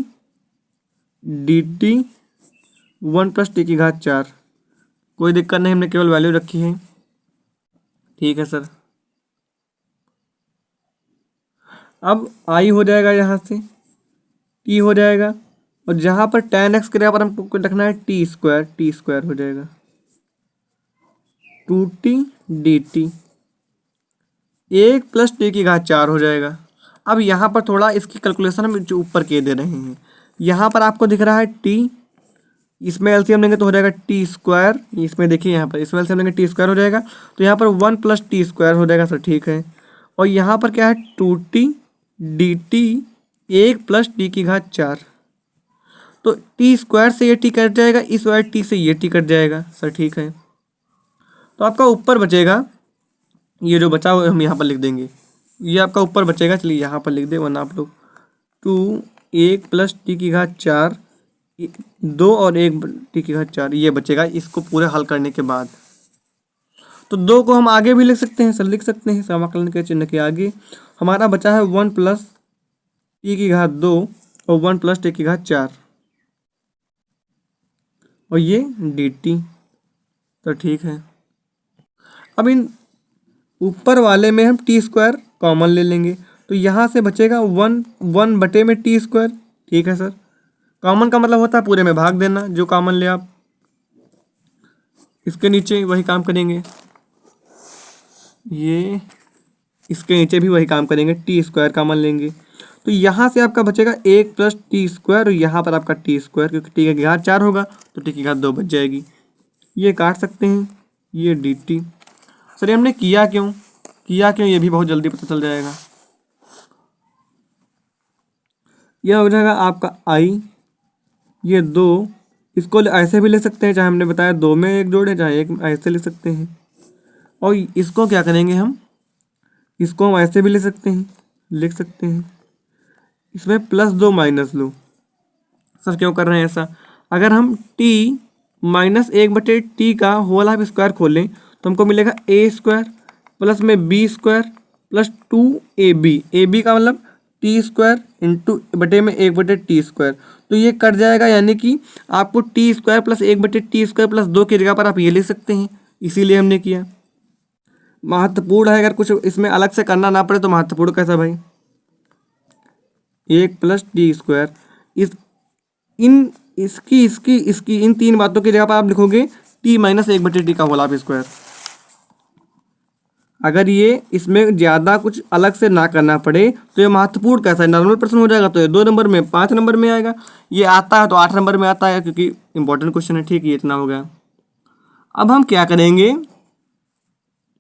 dt 1 प्लस t की घात 4। कोई दिक्कत नहीं, हमने केवल वैल्यू रखी है, ठीक है सर। अब i हो जाएगा, यहाँ से t हो जाएगा, और जहाँ पर tan x की जगह पर हमको रखना है टी स्क्वायर हो जाएगा 2t dt 1 प्लस t की घात 4 हो जाएगा। अब यहाँ पर थोड़ा इसकी कैलकुलेशन हम जो ऊपर किए दे रहे हैं, यहाँ पर आपको दिख रहा है t, इसमें एलसीएम लेंगे तो हो जाएगा टी स्क्वायर। इसमें देखिए यहाँ पर इसमें एलसीएम लेंगे टी स्क्वायर हो जाएगा, तो यहाँ पर 1 प्लस टी स्क्वायर हो जाएगा। सर ठीक है। और यहाँ पर क्या है 2t dt 1 प्लस t की घात 4, तो टी स्क्वायर से ये टी कट जाएगा, इस वाले टी से ये टी कट जाएगा। सर ठीक है। तो आपका ऊपर बचेगा, ये जो बचा हुआ हम यहाँ पर लिख देंगे, ये आपका ऊपर बचेगा। चलिए यहाँ पर लिख दे, वरना आप लोग 2 1 प्लस टी की घात 4 2 और 1 टी की घात 4 ये बचेगा इसको पूरे हल करने के बाद। तो 2 को हम आगे भी लिख सकते हैं, सर लिख सकते हैं समाकलन के चिन्ह के आगे। हमारा बचा है 1 प्लस टी की घात 2 और 1 प्लस टी की घात 4, और ये dt। तो ठीक है। अब इन ऊपर वाले में हम टी स्क्वायर कॉमन ले लेंगे, तो यहाँ से बचेगा 1 बटे में टी स्क्वायर, ठीक है सर। कॉमन का मतलब होता है पूरे में भाग देना, जो कॉमन ले आप इसके नीचे वही काम करेंगे, ये इसके नीचे भी वही काम करेंगे, टी स्क्वायर कॉमन लेंगे। तो यहाँ से आपका बचेगा 1 प्लस टी स्क्वायर, और यहाँ पर आपका टी स्क्वायर, क्योंकि टी की घात 4 होगा तो टी की घात 2 बच जाएगी। ये काट सकते हैं, ये dt। सर हमने किया क्यों ये भी बहुत जल्दी पता चल जाएगा। यह हो जाएगा आपका i, ये 2, इसको ऐसे भी ले सकते हैं, चाहे हमने बताया 2 में एक जोड़े, चाहे एक ऐसे ले सकते हैं। और इसको क्या करेंगे हम, इसको हम ऐसे भी ले सकते हैं, लिख सकते हैं, इसमें +2 माइनस लो। सर क्यों कर रहे हैं ऐसा, अगर हम t माइनस 1/t का होल हाफ स्क्वायर खोलें तो हमको मिलेगा a स्क्वायर प्लस में b स्क्वायर प्लस 2ab का मतलब टी स्क्वायर इंटू बटे में 1/t स्क्वायर। तो ये कट जाएगा, यानी कि आपको T square plus 1/t square plus 2 की जगह पर आप ये लिख सकते हैं, इसीलिए हमने किया। महत्वपूर्ण है, अगर कुछ इसमें अलग से करना ना पड़े तो महत्वपूर्ण कैसा भाई, 1 प्लस टी स्क्वायर। इन इसकी इसकी इसकी इन तीन बातों की जगह पर आप लिखोगे t-1/t का होल हाफ स्क्वायर। अगर ये इसमें ज़्यादा कुछ अलग से ना करना पड़े तो ये महत्वपूर्ण कैसा है, नॉर्मल प्रश्न हो जाएगा तो ये 2 नंबर में 5 नंबर में आएगा, ये आता है तो 8 नंबर में आता है क्योंकि इंपॉर्टेंट क्वेश्चन है। ठीक है, ये इतना हो गया। अब हम क्या करेंगे,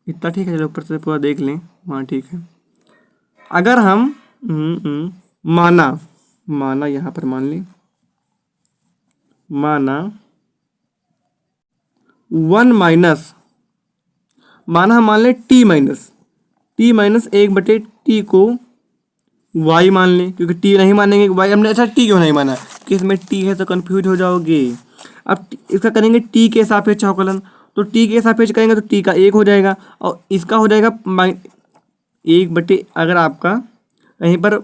इतना ठीक है, चलो ऊपर से पूरा देख लें। हाँ ठीक है। अगर हम माना यहाँ पर मान लें, माना 1 माइनस, माना हम मान लें t माइनस 1/t को y मान लें, क्योंकि t नहीं मानेंगे y हमने। अच्छा t क्यों नहीं माना, कि इसमें t है तो कंफ्यूज हो जाओगे। अब इसका करेंगे t के सापेक्ष अवकलन, तो t के सापेक्ष करेंगे तो t का 1 हो जाएगा और इसका हो जाएगा 1/, अगर आपका कहीं पर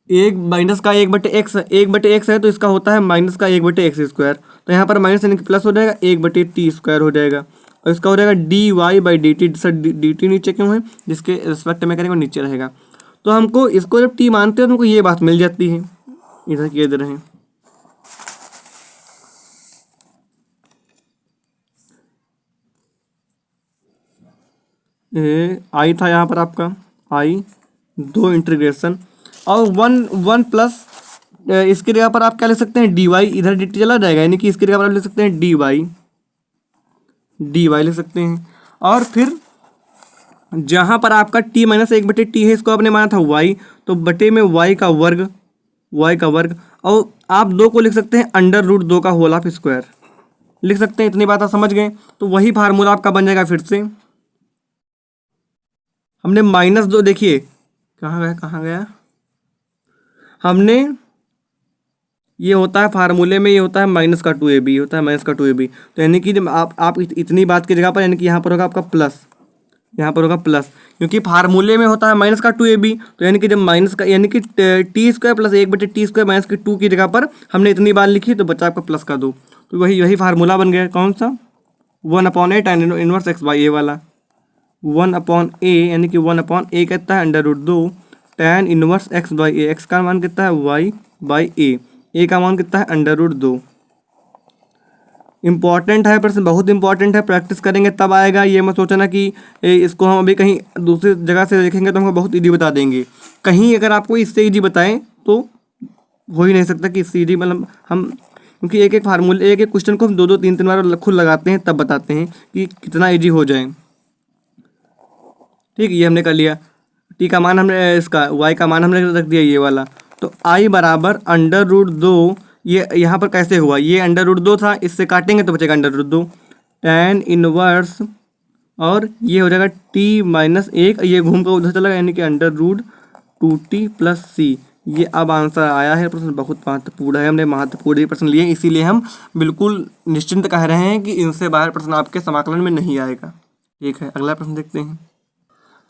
1/x है तो इसका होता है माइनस का 1/x², तो यहाँ पर माइनस यानी कि प्लस हो जाएगा 1/t² हो जाएगा और इसका हो जाएगा dy/dt। सर dt नीचे क्यों है, जिसके रिस्पेक्ट में करेंगे वो नीचे रहेगा। तो हमको इसको जब t मानते हैं तो हमको ये बात मिल जाती है, इधर किए दे रहे हैं। आई था यहाँ पर आपका आई, 2 इंटीग्रेशन और 1 प्लस इसकी जगह पर आप क्या लिख सकते हैं dy, इधर dt चला जाएगा यानी कि इसकी जगह पर आप लिख सकते हैं dy लिख सकते हैं। और फिर जहाँ पर आपका t-1/t है इसको आपने माना था y, तो बटे में y का वर्ग और आप 2 को लिख सकते हैं √2 का होल हाफ स्क्वायर लिख सकते हैं। इतनी बात आप समझ गए, तो वही फार्मूला आपका बन जाएगा। फिर से हमने -2, देखिए कहाँ गया हमने, ये होता है फार्मूले में, ये होता है -2ab, होता है -2ab। तो यानी कि जब आप इतनी बात की जगह पर यानी कि यहाँ पर होगा आपका प्लस, यहाँ पर होगा प्लस, क्योंकि फार्मूले में होता है -2ab। तो यानी कि जब माइनस का यानी कि t² + 1/t² -2 की जगह पर हमने इतनी बार लिखी तो बचा आपका प्लस का 2, तो वही फार्मूला बन गया। कौन सा, 1/a tan इनवर्स x/a वाला। 1/a यानी कि 1/a कहता है √2 tan इनवर्स x/a। x का मान कितना है y/a, a का मान कितना है √2। इंपॉर्टेंट है प्रश्न, बहुत इंपॉर्टेंट है, प्रैक्टिस करेंगे तब आएगा। ये मत सोचना कि इसको हम अभी कहीं दूसरी जगह से देखेंगे तो हमको बहुत ईजी बता देंगे। कहीं अगर आपको इससे ईजी बताएं तो हो ही नहीं सकता कि इससे ईजी, मतलब हम, क्योंकि एक एक फार्मूले एक क्वेश्चन को हम 2-2 3-3 बार खुद लगाते हैं तब बताते हैं कि कितना ईजी हो जाए। ठीक, ये हमने कर लिया। टी का मान हमने, इसका वाई का मान हमने रख दिया ये वाला। तो आई बराबर √2, ये यहाँ पर कैसे हुआ, ये √2 था, इससे काटेंगे तो बचेगा √2 tan इनवर्स और ये हो जाएगा t-1, ये घूम कर उधर चला गया यानी कि √2t + c। ये अब आंसर आया है। प्रश्न बहुत महत्वपूर्ण है, हमने महत्वपूर्ण ही प्रश्न लिए, इसीलिए हम बिल्कुल निश्चिंत कह रहे हैं कि इनसे बाहर प्रश्न आपके समाकलन में नहीं आएगा। ठीक है, अगला प्रश्न देखते हैं।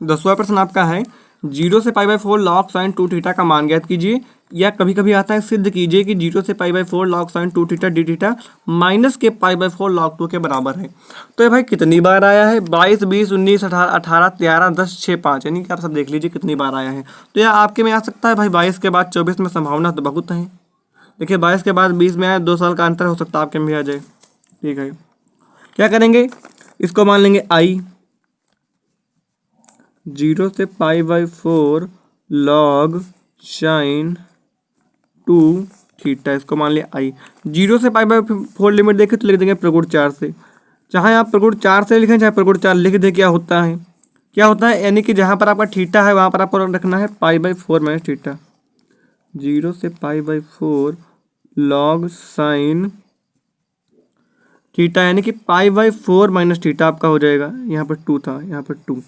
10वां प्रश्न आपका है 0 से π/4 log sin 2θ का मान ज्ञात कीजिए, या कभी कभी आता है सिद्ध कीजिए कि 0 से π/4 log sin 2θ dθ माइनस के π/4 log 2 के बराबर है। तो ये भाई कितनी बार आया है, 22, 20, 19, 18, 13, 10, 6, 5, यानी कि आप सब देख लीजिए कितनी बार आया है। तो यह आपके में आ सकता है भाई 22 के बाद 24 में संभावना तो बहुत है। देखिए 22 के बाद 20 में आया, 2 साल का अंतर हो सकता है आपके में भी आ जाए। ठीक है, क्या करेंगे, इसको मान लेंगे आई, 0 से π/4 log sin 2θ, इसको मान लिया आई। 0 से π/4 लिमिट देखें तो लिख देंगे प्रगुण 4 से, चाहे आप प्रगुण 4 से लिखें चाहे प्रगुण 4 लिख दें। क्या होता है यानी कि जहाँ पर आपका थीटा है वहाँ पर आपको रखना है π/4 - थीटा। 0 से π/4 log sin थीटा यानी कि π/4 - थीटा आपका हो जाएगा। यहाँ पर 2 था, यहाँ पर 2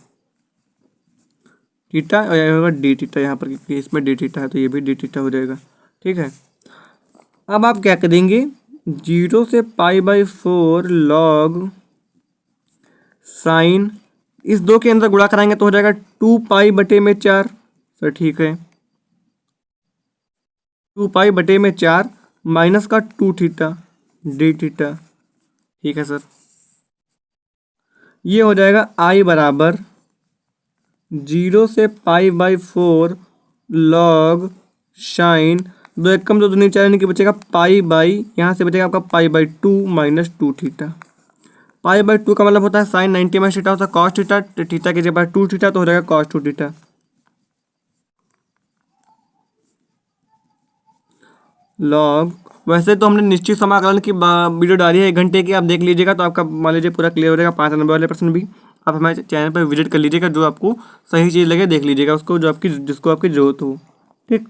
थीटा और यहाँ होगा डी थीटा, यहाँ पर क्योंकि इसमें डी थीटा है तो ये भी डी थीटा हो जाएगा। ठीक है, अब आप क्या करेंगे, 0 से π/4 log साइन, इस 2 के अंदर गुणा कराएंगे तो हो जाएगा 2π/4। सर ठीक है, 2π/4 माइनस का 2 थीटा डी थीटा। ठीक है सर, ये हो जाएगा आई बराबर 0 से π/4 log साइन दो एकम दो दूनी चार, यानी कि बचेगा पाई बाई, यहाँ से बचेगा आपका pi by 2 minus 2 theta. Pi by 2 का मतलब होता है साइन 90 माइनस थीटा होता है कॉस थीटा, थीटा की जगह 2 थीटा तो हो जाएगा कॉस 2 थीटा। लॉग, वैसे तो हमने निश्चित समाकलन की वीडियो डाली है 1 घंटे की, आप देख लीजिएगा तो आपका मान लीजिए पूरा क्लियर हो जाएगा। 5 नंबर वाले प्रश्न भी आप हमारे चैनल पर विजिट कर लीजिएगा, जो आपको सही चीज़ लगे देख लीजिएगा उसको, जो आपकी जिसको आपकी जरूरत हो। ठीक,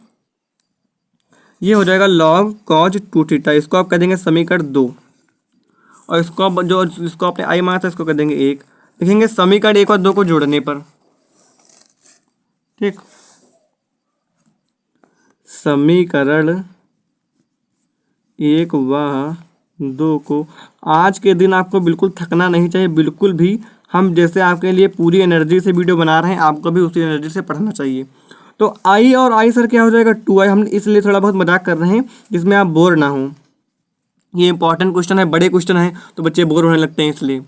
ये हो जाएगा लॉग कॉज 2 थीटा, इसको आप कर देंगे समीकरण 2, और इसको आप जो इसको आपने आई माना था इसको कर देंगे 1। लिखेंगे समीकरण 1 और 2 को जोड़ने पर। ठीक, समीकरण 1 व 2 को, आज के दिन आपको बिल्कुल थकना नहीं चाहिए, बिल्कुल भी। हम जैसे आपके लिए पूरी एनर्जी से वीडियो बना रहे हैं, आपको भी उसी एनर्जी से पढ़ना चाहिए। तो आई और आई सर क्या हो जाएगा 2i, हम इसलिए थोड़ा बहुत मजाक कर रहे हैं जिसमें आप बोर ना हो। ये इंपॉर्टेंट क्वेश्चन है, बड़े क्वेश्चन है तो बच्चे बोर होने लगते हैं इसलिए।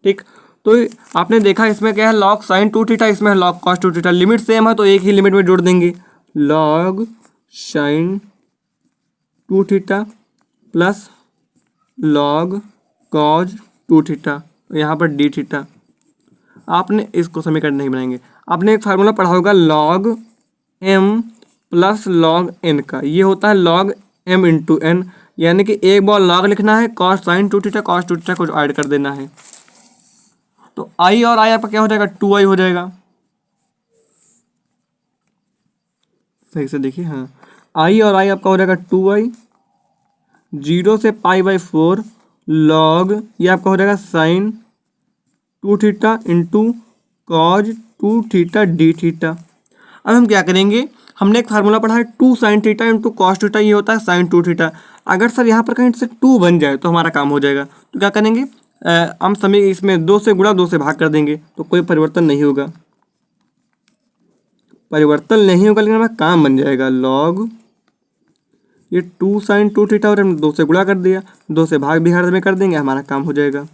ठीक, तो आपने देखा इसमें क्या है लॉग साइन 2 थीटा, इसमें है log cos 2 theta. Limit same है तो एक ही लिमिट में जोड़ देंगे, log sign 2 theta plus log cause 2 theta, यहाँ पर डी थीटा। आपने इसको समीकरण नहीं बनाएंगे, आपने एक फार्मूला पढ़ा होगा log m plus log n का, ये होता है लॉग एम इंटू एन, यानी कि एक बार लॉग लिखना है cos sine 2 theta, cos 2 theta को ऐड कर देना है। तो आई और आई आपका क्या हो जाएगा 2i हो जाएगा। सही से देखिए, हाँ आई और आई आपका हो जाएगा 2i, 0 से पाई बाई 4 लॉग, ये आपका हो जाएगा sine 2 theta into cos 2 theta d theta. अब हम क्या करेंगे, हमने एक फार्मूला पढ़ा है 2 sine theta into cos theta, ये होता है साइन 2 थीटा। अगर सर यहाँ पर कहीं से 2 बन जाए तो हमारा काम हो जाएगा। तो क्या करेंगे, हम समय इसमें 2 से गुणा 2 से भाग कर देंगे, तो कोई परिवर्तन नहीं होगा, परिवर्तन नहीं होगा, लेकिन हमारा काम बन जाएगा। लॉग ये 2 साइन 2 थीटा और हमने 2 से गुणा कर दिया, 2 से भाग भी हर में कर देंगे, हमारा काम हो जाएगा।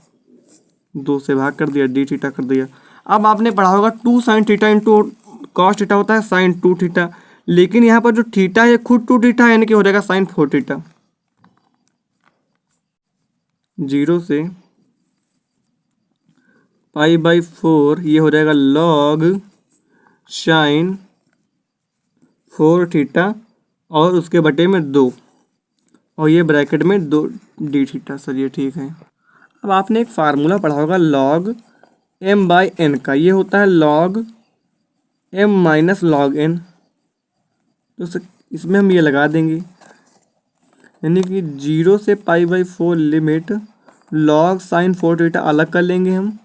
2 से भाग कर दिया, डी थीटा कर दिया। अब आपने पढ़ा होगा 2 sine theta into cos theta होता है साइन 2 थीटा, लेकिन यहाँ पर जो थीटा है खुद 2 थीटा है, यानी कि हो जाएगा साइन 4 थीटा। 0 से पाई बाई 4 ये हो जाएगा लॉग साइन 4 थीटा और उसके बटे में 2, और ये ब्रैकेट में 2 डी थीटा। सर ये ठीक है। अब आपने एक फार्मूला पढ़ा होगा लॉग एम बाई एन का, ये होता है log m minus log n, तो इसमें हम ये लगा देंगे, यानी कि 0 से pi by 4 limit log sign 4 theta अलग कर लेंगे हम,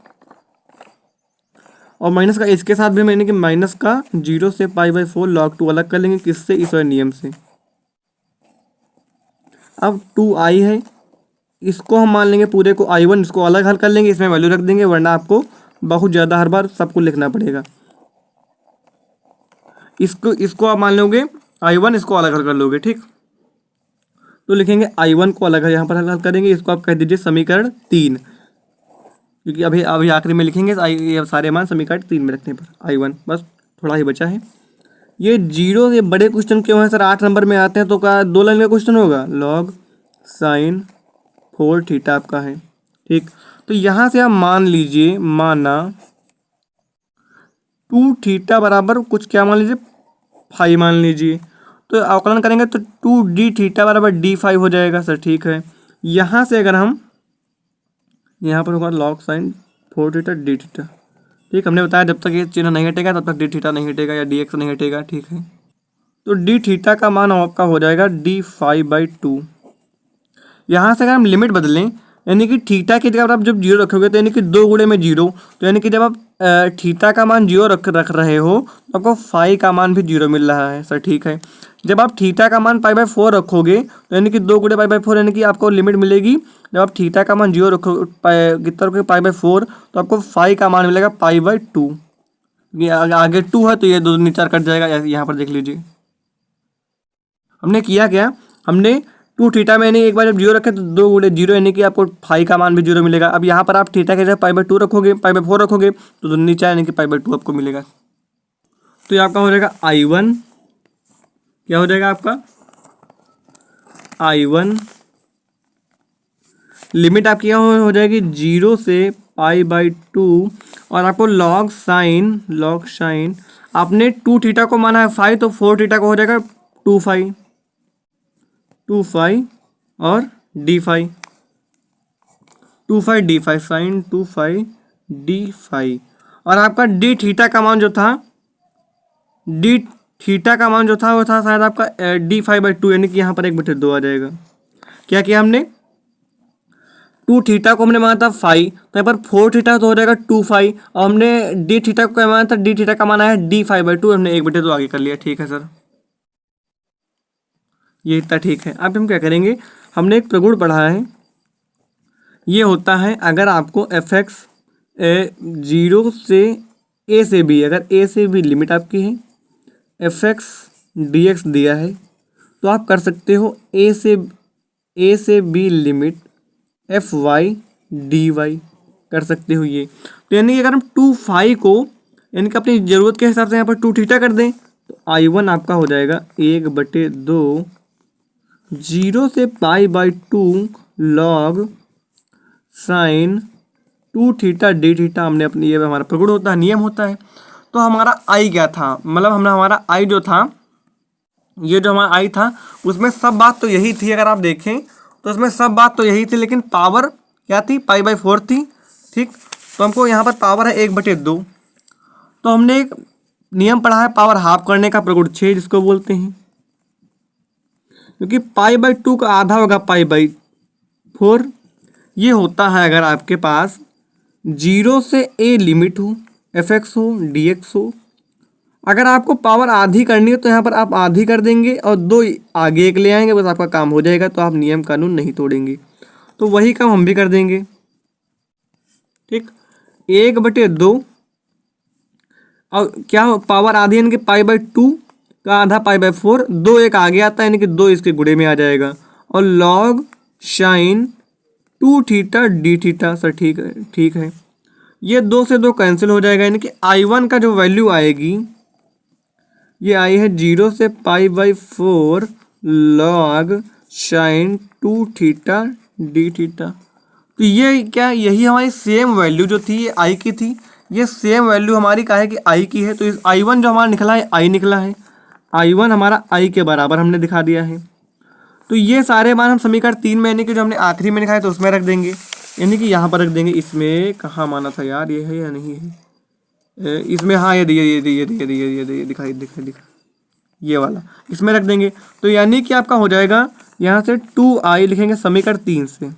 और माइनस का इसके साथ भी हम, यानी कि माइनस का 0 से पाई बाई 4 लॉग 2 अलग कर लेंगे, किससे, इस वाले नियम से। अब 2i है, इसको हम मान लेंगे पूरे को i1, इसको अलग हल कर लेंगे, इसमें वैल्यू रख देंगे, वरना आपको बहुत ज़्यादा हर बार सबको लिखना पड़ेगा। इसको आप मान लोगे i1, इसको अलग हल कर लोगे। ठीक, तो लिखेंगे i1 को अलग यहाँ पर हल करेंगे, इसको आप कह दीजिए समीकरण 3, क्योंकि अभी आखिरी में लिखेंगे ये सारे मान समीकरण 3 में रखने पर i1, बस थोड़ा ही बचा है। ये 0 ये बड़े क्वेश्चन क्यों हैं सर, 8 नंबर में आते हैं तो क्या 2 लाइन का क्वेश्चन होगा, लॉग साइन 4 थीटा आपका है। ठीक, तो यहाँ से आप मान लीजिए, माना 2 थीटा बराबर कुछ क्या मान लीजिए 5 मान लीजिए, तो अवकलन करेंगे तो 2 डी थीटा बराबर d5 हो जाएगा। सर ठीक है, यहाँ से अगर हम, यहाँ पर होगा log sign 4 theta d theta. ठीक, हमने बताया जब तक ये चिन्ह नहीं हटेगा तब तक डी थीटा नहीं हटेगा या डी एक्स नहीं हटेगा। ठीक है, तो डी थीटा का मान आपका हो जाएगा d5/2। यहाँ से अगर हम लिमिट बदलें, यानी कि थीटा की जगह आप जब 0 रखोगे तो यानी कि 2 गुणे में 0, तो यानी कि जब आप थीटा का मान 0 रख रहे हो तो आपको फाई का मान भी 0 मिल रहा है। सर ठीक है, जब आप थीटा का मान पाई बाई 4 रखोगे तो यानी कि 2 गुणे पाई बाई 4, यानी कि आपको लिमिट मिलेगी, जब आप थीटा का मान 0 रखो कितना रखोगे पाई बाई 4, तो आपको फाई का मान मिलेगा पाई/2। ये आगे 2 है तो ये 2 4 कट जाएगा, यहाँ पर देख लीजिए। हमने किया क्या, हमने 2 थीटा में यानी एक बार जब 0 रखे तो 2 गुणे 0, यानी कि आपको फाई का मान भी 0 मिलेगा। अब यहाँ पर आप थीटा के जगह पाई/2 रखोगे, पाई/4 रखोगे तो नीचे यानी कि पाई/2 आपको मिलेगा। तो ये आपका हो जाएगा i1, क्या हो जाएगा आपका I1 लिमिट आपकी यहाँ हो जाएगी 0 से π/2 और आपको log साइन आपने 2 थीटा को माना है 5 तो 4 थीटा को हो जाएगा 2 5 और d5 साइन 2 5 d5 और आपका d थीटा का मान जो था वो था शायद आपका d5/2 यानी कि यहाँ पर 1/2 आ जाएगा। क्या किया हमने 2 थीटा को हमने माना था 5 तो यहाँ पर 4 थीटा तो हो जाएगा 2 5 और हमने डी थीटा को माना था डी थीटा का माना है d5/2 हमने 1/2 आगे कर लिया। ठीक है सर, ये इतना ठीक है। अब हम क्या करेंगे, हमने एक प्रगुण पढ़ा है, ये होता है अगर आपको fx 0 से a से b, अगर a से b लिमिट आपकी है fx dx दिया है तो आप कर सकते हो a से b लिमिट fy dy कर सकते हो ये। तो यानी कि अगर हम 2 5 को यानी कि अपनी ज़रूरत के हिसाब से यहाँ पर 2 थीटा कर दें तो I1 आपका हो जाएगा 1/2 0 से π/2 log sine 2 theta d theta हमने अपनी, ये हमारा प्रगुण होता है, नियम होता है। तो हमारा आई क्या था, मतलब हमने हमारा आई जो था, ये जो हमारा आई था उसमें सब बात तो यही थी, अगर आप देखें तो उसमें सब बात तो यही थी, लेकिन पावर क्या थी π/4 थी। ठीक, तो हमको यहाँ पर पावर है 1/2। तो हमने एक नियम पढ़ा है पावर हाफ करने का, प्रगुण 6 जिसको बोलते हैं, क्योंकि π/2 का आधा होगा π/4। ये होता है अगर आपके पास 0 से a लिमिट हो, fx हो, dx हो। अगर आपको पावर आधी करनी है तो यहाँ पर आप आधी कर देंगे और 2 आगे एक ले आएंगे, बस आपका काम हो जाएगा। तो आप नियम कानून नहीं तोड़ेंगे, तो वही काम हम भी कर देंगे। ठीक, 1/2 और क्या हो, पावर आधी यानी कि π/2 का आधा π/4, 2 एक आगे आता है यानी कि 2 इसके गुणे में आ जाएगा, और log sine 2 theta d theta. Sir ठीक है, ये 2 से 2 कैंसिल हो जाएगा, यानी कि I1 का जो वैल्यू आएगी ये आई है 0 से π/4 log sine 2 theta d theta. तो ये क्या, यही हमारी सेम वैल्यू जो थी ये आई की थी, ये सेम वैल्यू हमारी क्या है कि आई की है। तो इस I1 जो हमारा निकला है आई निकला है, I1 हमारा आई के बराबर हमने दिखा दिया है। तो ये सारे मान हम समीकरण 3 में यानी कि जो हमने आखिरी में लिखा है तो उसमें रख देंगे, यानी कि यहाँ पर रख देंगे। इसमें कहाँ माना था यार, ये है या नहीं है इसमें, हाँ ये दिखा ये वाला, इसमें रख देंगे। तो यानी कि आपका हो जाएगा यहाँ से 2i लिखेंगे समीकरण 3 से,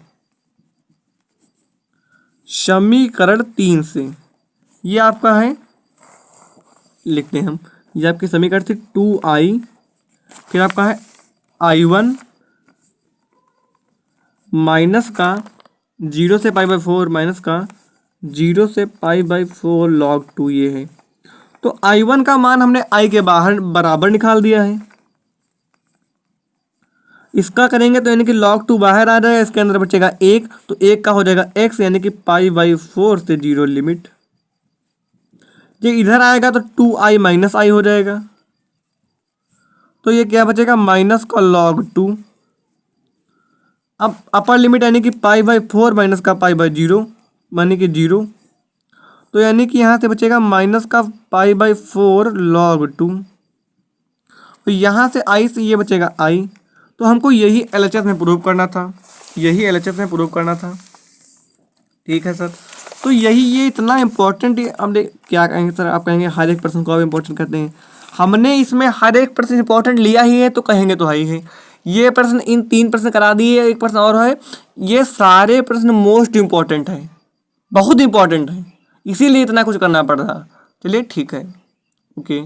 समीकरण 3 से ये आपका है, लिखते हैं हम, ये आपकी समीकरण थी 2i, फिर आपका है I1 माइनस का 0 से π/4 माइनस का 0 से π/4 log 2 ये है। तो I1 का मान हमने I के बाहर बराबर निकाल दिया है, इसका करेंगे तो यानी कि log 2 बाहर आ जाएगा, इसके अंदर बचेगा 1, तो 1 का हो जाएगा x यानी कि π/4 से 0 लिमिट। ये इधर आएगा तो 2i माइनस आई हो जाएगा, तो ये क्या बचेगा माइनस का log 2। अब अपर लिमिट यानी कि π/4 माइनस का π/0 यानी कि 0, तो यानी कि यहाँ से बचेगा माइनस का π/4 log 2। तो यहाँ से i से ये बचेगा i, तो हमको यही LHS में प्रूव करना था, ठीक है सर। तो यही ये इतना इम्पोर्टेंट, अब क्या कहेंगे सर, आप कहेंगे हर एक प्रश्न को आप इम्पोर्टेंट करते हैं, हमने इसमें हर एक प्रश्न इम्पोर्टेंट लिया ही है, तो कहेंगे तो ही है। ये प्रश्न, इन 3 प्रश्न करा दिए, एक प्रश्न और है, ये सारे प्रश्न मोस्ट इम्पोर्टेंट है, बहुत इम्पोर्टेंट है, इसीलिए इतना कुछ करना पड़ रहा। चलिए ठीक है, ओके।